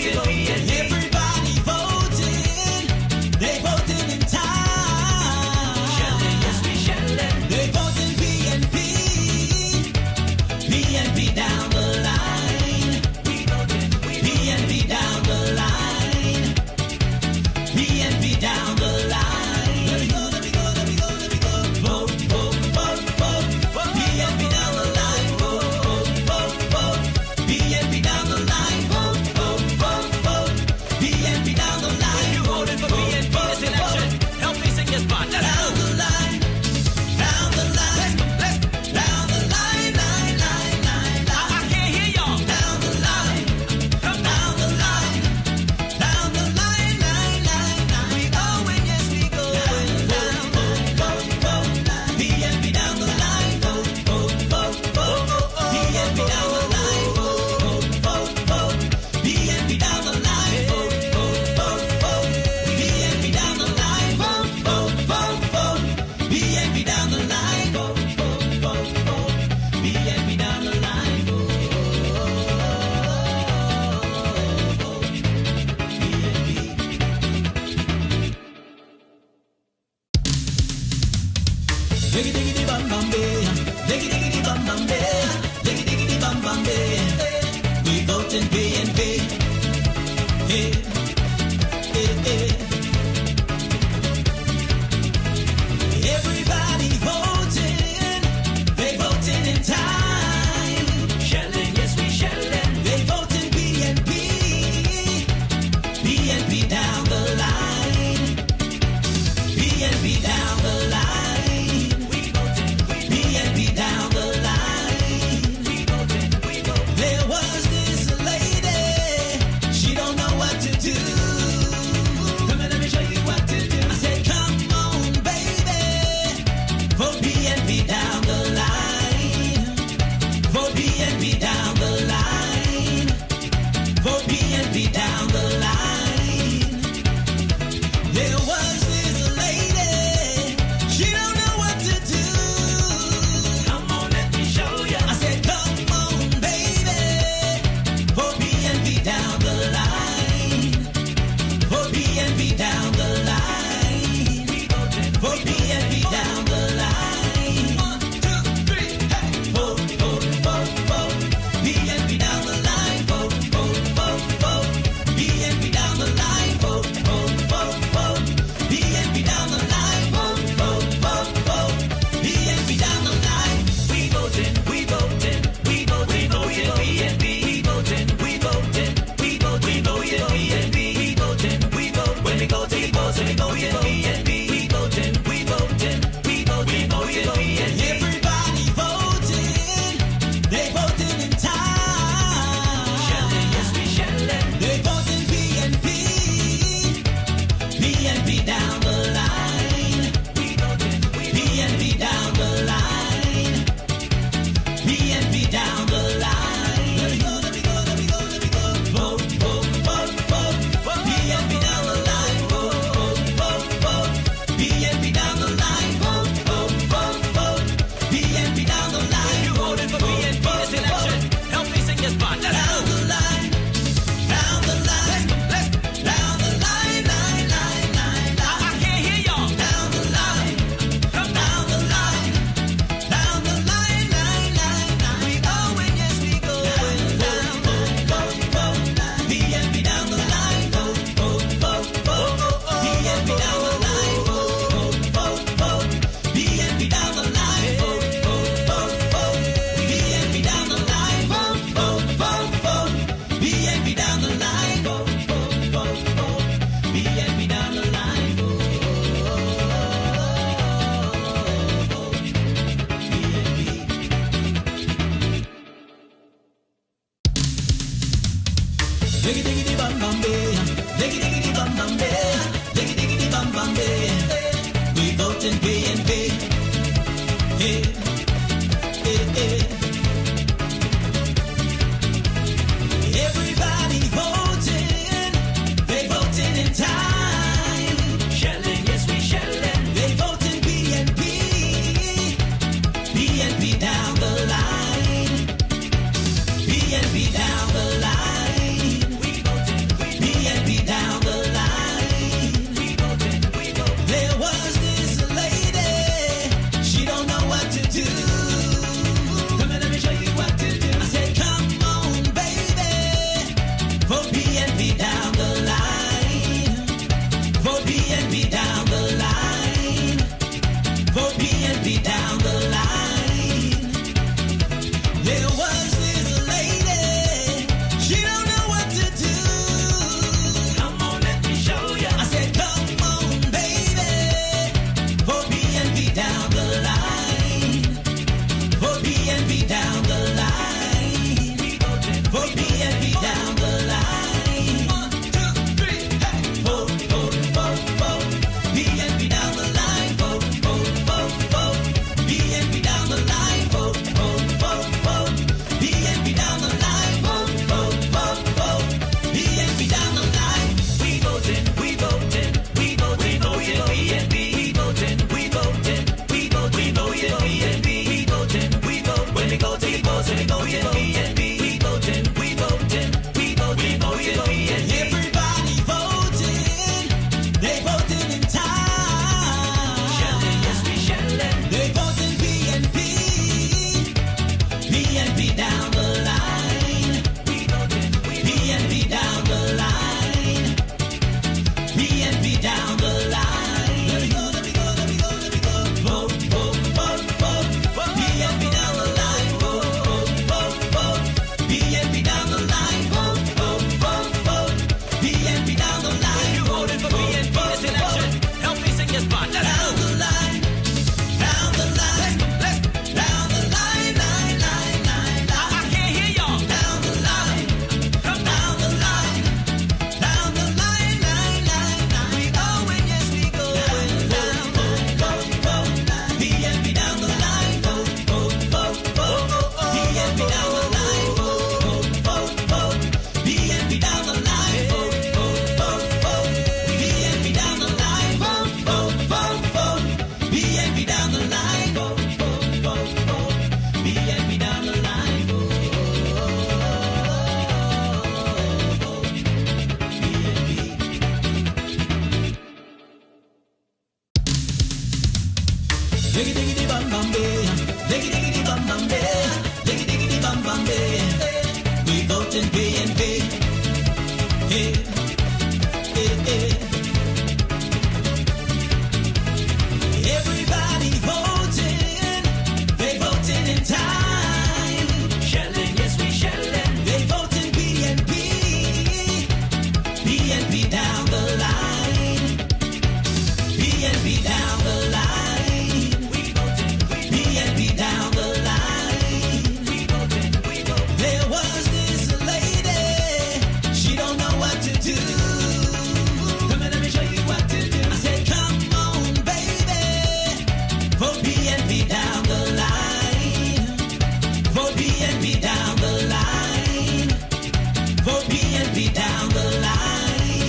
Everybody voting, they voting in time. They voting PNP, PNP down the line. PNP down the line. PNP down the line. Let me go, let me go, let me go, let me go. Vote, vote, vote, vote. PNP down the line. Vote, vote, vote, vote. PNP down the line. Vote, vote, vote, vote. PNP down the line. You voted for PNP this election. Help me sing this part. Down the line. Down the line. Down the line, line, line, line, line. I can't hear y'all. Down the line. Down the line. Down the line, line, line, line. We go and yes we go. Down, vote, vote, vote. PNP down the line. Vote, vote, vote, vote. PNP down the line. Vote, vote, vote, vote. PNP down the line. Vote, vote, vote, vote. PNP down the line. Vote, vote, vote, vote. PNP down the line. Vote, vote, vote, vote. PNP down the line. Vote, vote, PNP. Diggy diggity bum bum bay, diggy diggity bum bum bay, diggy diggity bum bum bay. We voting PNP. Hey, hey, hey. Everybody voting, they voting in time. Shelling, yes we shelling. They voting PNP, PNP down the line. PNP down the line. PNP down the line. There was this lady, she don't know what to do. Come on, let me show you what to do. I said, come on, baby, vote PNP down the line. Vote PNP down the line. Vote PNP down the line. There was this lady, she don't know what to do. Come on, let me show ya. I said, come on, baby, vote PNP down the line. Vote PNP down the line. Vote PNP down the line. 1, 2, 3, hey. Vote, vote, vote, vote. PNP down the line. Vote, vote, vote, vote. PNP down the line. Vote, vote, vote, vote. PNP down the line. Vote, vote, vote, vote. PNP down the line. We voting, we voting, we voting, we voting PNP. We voting, we voting, we voting, we voting PNP. We voting, we vote. When we go to the polls, we voting PNP. We voting, we voting, we voting, we voting PNP. Everybody voting, they voting in time. Shelling, yes we shelling. They voting PNP, PNP down the line. PNP down the line. PNP down the line. Let me go, let me go, let me go, let me go. Vote, vote, vote, vote. Diggy diggy bam bam bay, diggy diggy bam bam bay, diggy diggy bam bam bay. We voting PNP. Hey, hey, hey. Everybody voting, they voting in time. Shelling, yes we shelling. They voting PNP, PNP down the line, PNP down the line. We voting, PNP down the line. We voting, we voting. There was this lady, she don't know what to do. Come on, let me show you what to do. I said, come on, baby, vote PNP down the line. Vote PNP down the line. Vote PNP down the line.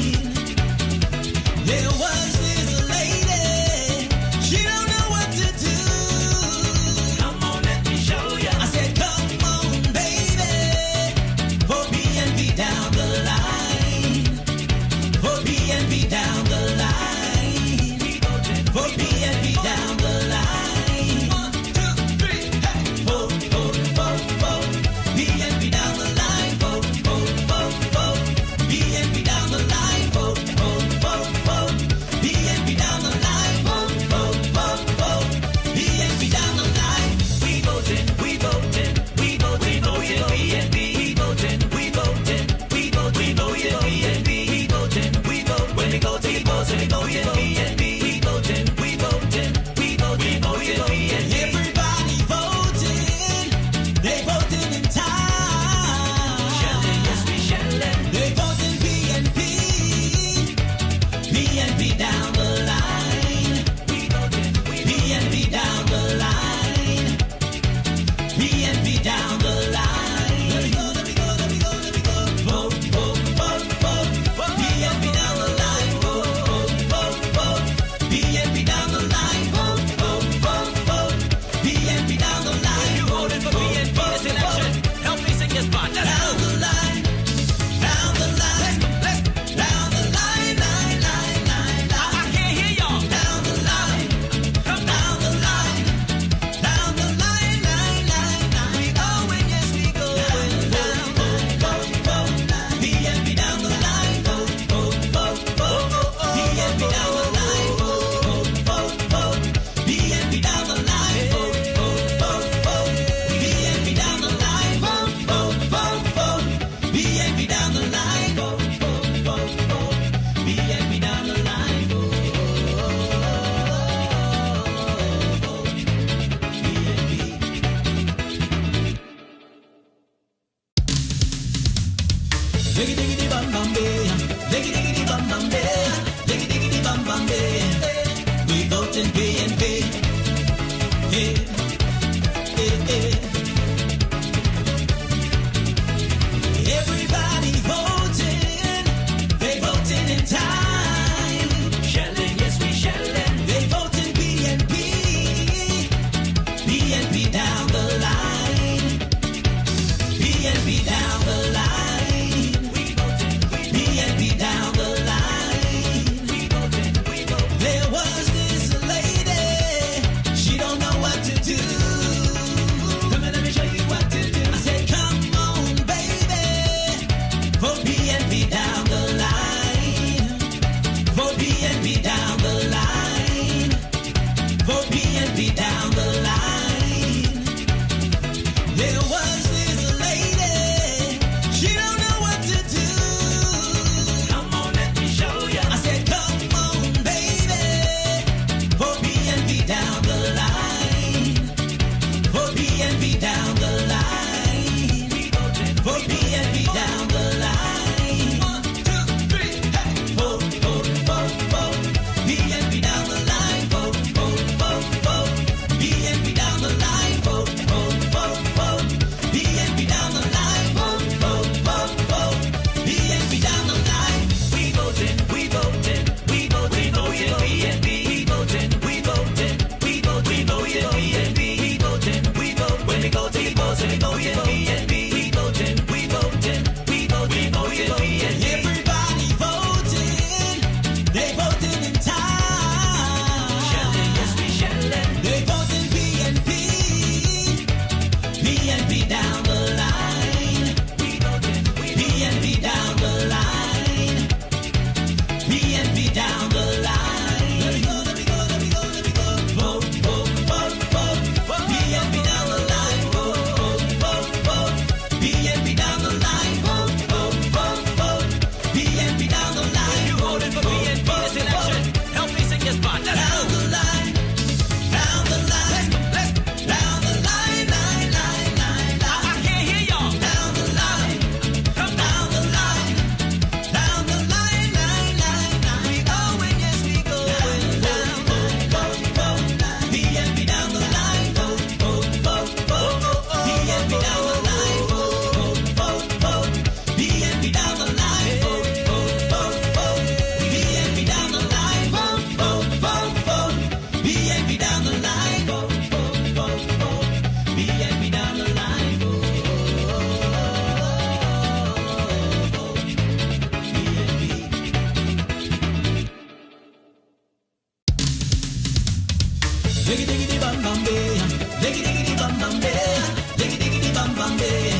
Diggy diggy bam bam bay, diggy diggy bam bam bay, diggy diggy bam bam bay.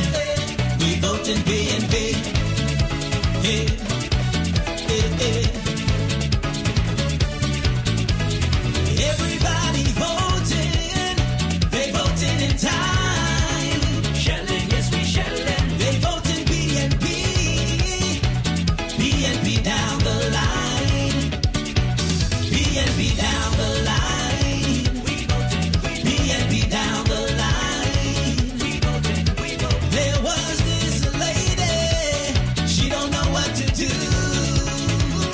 We vote in PNP. Hey, hey, hey. Everybody voting, they voting in time. Shelling, yes we shelling. They voting PNP, PNP down the line, PNP down the line. We voting, PNP down the line. We voting, we voting. There was this lady, she don't know what to do.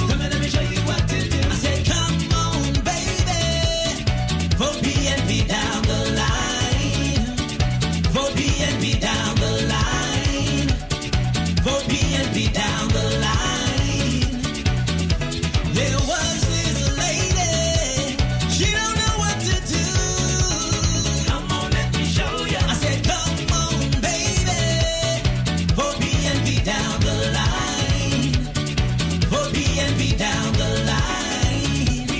Come and let me show you what to do. I said, come on, baby, vote PNP down the line. Vote PNP down the line. Vote PNP down the line. There was this lady, she don't know what to do. Come on, let me show ya. I said, come on, baby, vote PNP down the line. Vote PNP down the line.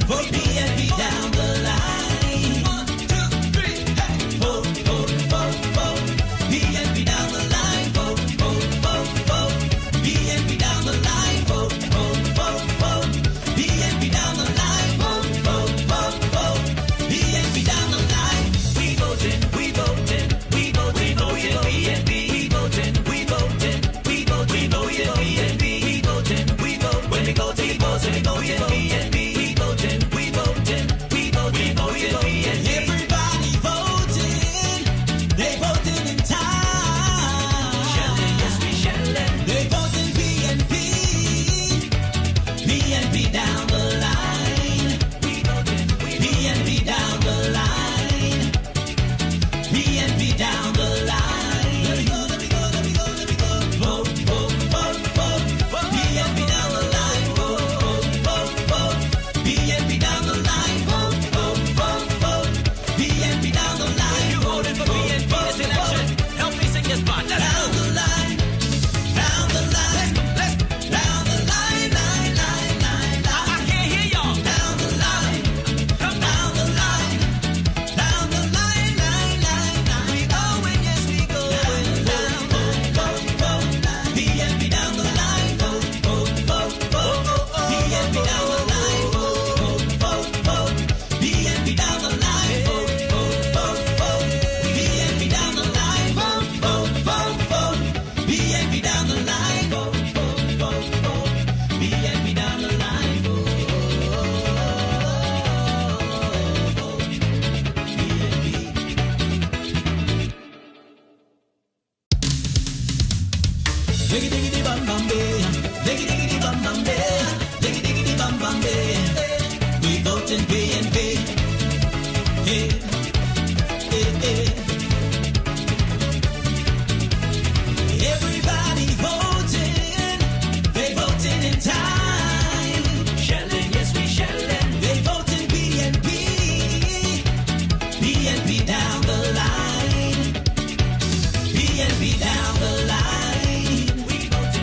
Vote PNP down the line. 1, 2, 3, hey. Vote, vote, vote, vote. PNP down the line. Vote, vote, vote, vote. PNP down the line. Vote, vote, vote, vote. PNP down the line. Vote, vote, vote, vote. PNP down the line. We voting, we voting, we voting, we voting PNP. We voting, we voting, we voting, we voting PNP. We voting, we vote. When we go to the polls, we go yeah PNP. We voting, we voting, we voting, we voting PNP. Everybody voting, they voting in time. Shelling, yes we shelling. They voting PNP, PNP down the line. We voting, PNP down the line. PNP down the line. Let me go, let me go, let me go, let me go. Vote, vote, vote, vote. PNP down the line. Vote, vote, vote, vote. PNP down the line. Vote, vote, vote, vote. PNP down the line. You voted for PNP this election. Help me sing this part. Down the line. Down the line. Let's go. Down the line, line, line, line, line. I can't hear y'all. Down the line. Come down the line. Down the line, line, line, line. We going, yes we going. Down, vote, vote, vote. PNP down the line. Vote, vote, vote, vote. PNP down the line. Vote, vote, vote, vote. PNP down the line. Vote, vote, vote, vote. PNP down the line. Vote, vote, vote, vote. PNP down the line. Vote, vote, vote, vote. PNP down the line. Vote, vote, PNP. Diggy diggy bam bam bay, diggy diggy bam bam bay, diggy diggy bam bam bay. We voting PNP. Hey, hey, hey. Everybody voting, they voting in time. Shelling, yes we shelling. They voting PNP, PNP down the line. PNP down the line. We voting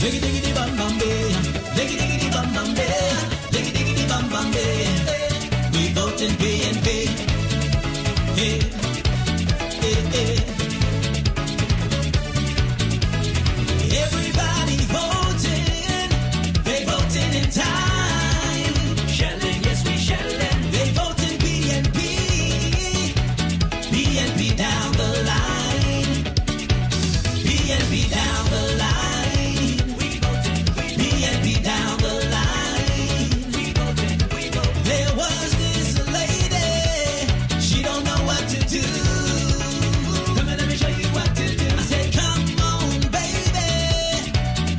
Diggy diggy bam bam bay, diggy diggy bam bam bay, diggy diggy bam bam bay. We vote in PNP. Hey, hey, hey. Everybody voting, they voting in time. Shelling, yes we shelling. They voting PNP, PNP down the line, PNP down the line. We voting, PNP down the line. We voting, we voting. There was this lady, she don't know what to do. Come and let me show you what to do. I said, come on, baby,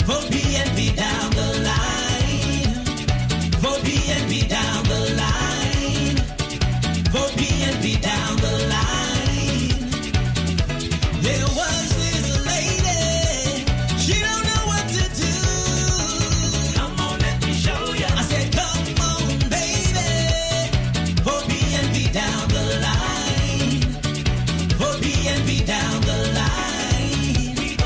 vote PNP down the line. Vote PNP down the line. Vote PNP down the line. There was this lady, she don't know what to do. Come on, let me show ya. I said, come on, baby, vote PNP down the line. Vote PNP down the line.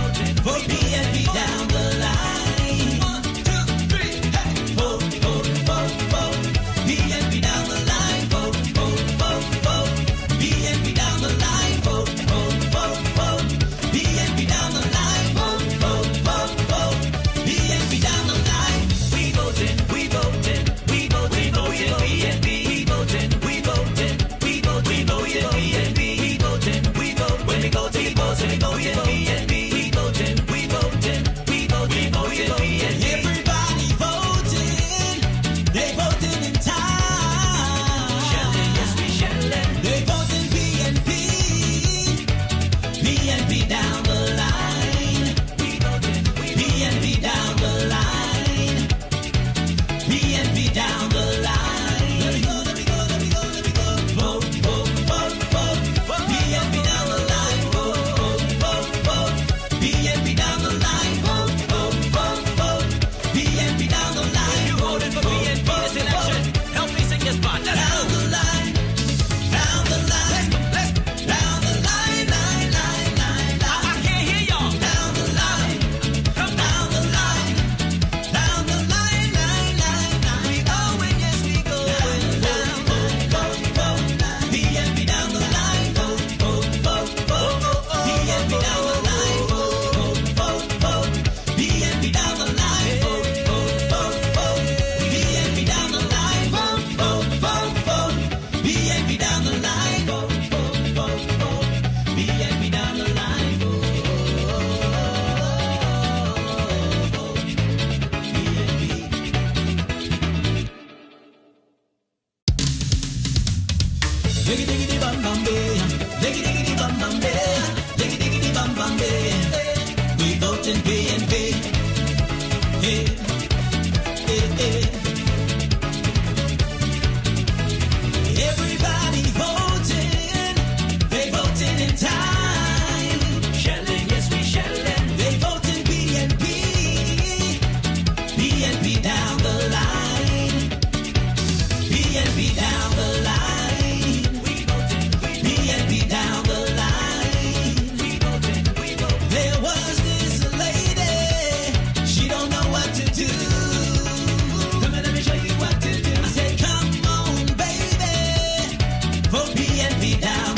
Vote PNP down the line. 1, 2, 3, hey. Vote, vote, vote, vote. PNP down the line. Vote, vote, vote, vote. PNP down the line. Vote, vote, vote, vote. PNP down the line. Vote, vote, vote, vote. PNP down the line. We voting, we voting, we voting, PNP. We voting, we voting, we voting, PNP. We voting, we vote. When we go to the polls, we go PNP. We voting, we voting, we voting, PNP. Everybody voting, they voting in time. Shelling, yes we shelling. They voting PNP, PNP down the line. We voting, PNP down the line. PNP down the line. Let me go, let me go, let me go, let me go. Vote, vote, vote, vote. PNP down the line. Vote, vote, vote, vote. PNP down the line. Vote, vote, vote, vote. PNP down the line. You voted for PNP this election. Help me sing this part. Down the line. Down the line. Down the line, line, line, line, line. I can't hear y'all. Down the line. Come down the line. Down the line, line, line, line. We going, yes we going. Down, vote, vote, vote. PNP down the line. Vote, vote, vote, vote. PNP down the line. Vote, vote, vote, vote. PNP down the line. Vote, vote, vote, vote. PNP down the line. Vote, vote, vote, vote. PNP down the line. Vote, vote, vote, vote. PNP down the line. Vote, vote, PNP. Diggy diggy bam bam bay, diggy diggy bam bam bay, diggy diggy bam bam bay. We voting PNP. Hey, hey, hey. Everybody voting, they voting in time. Shelling, yes we shelling. They voting PNP, PNP down the line. PNP down the line. We voting, PNP down the line. We voting, we voting. There was this lady, she don't know what to do. Come and let me show you what to do. I said, come on, baby, vote PNP down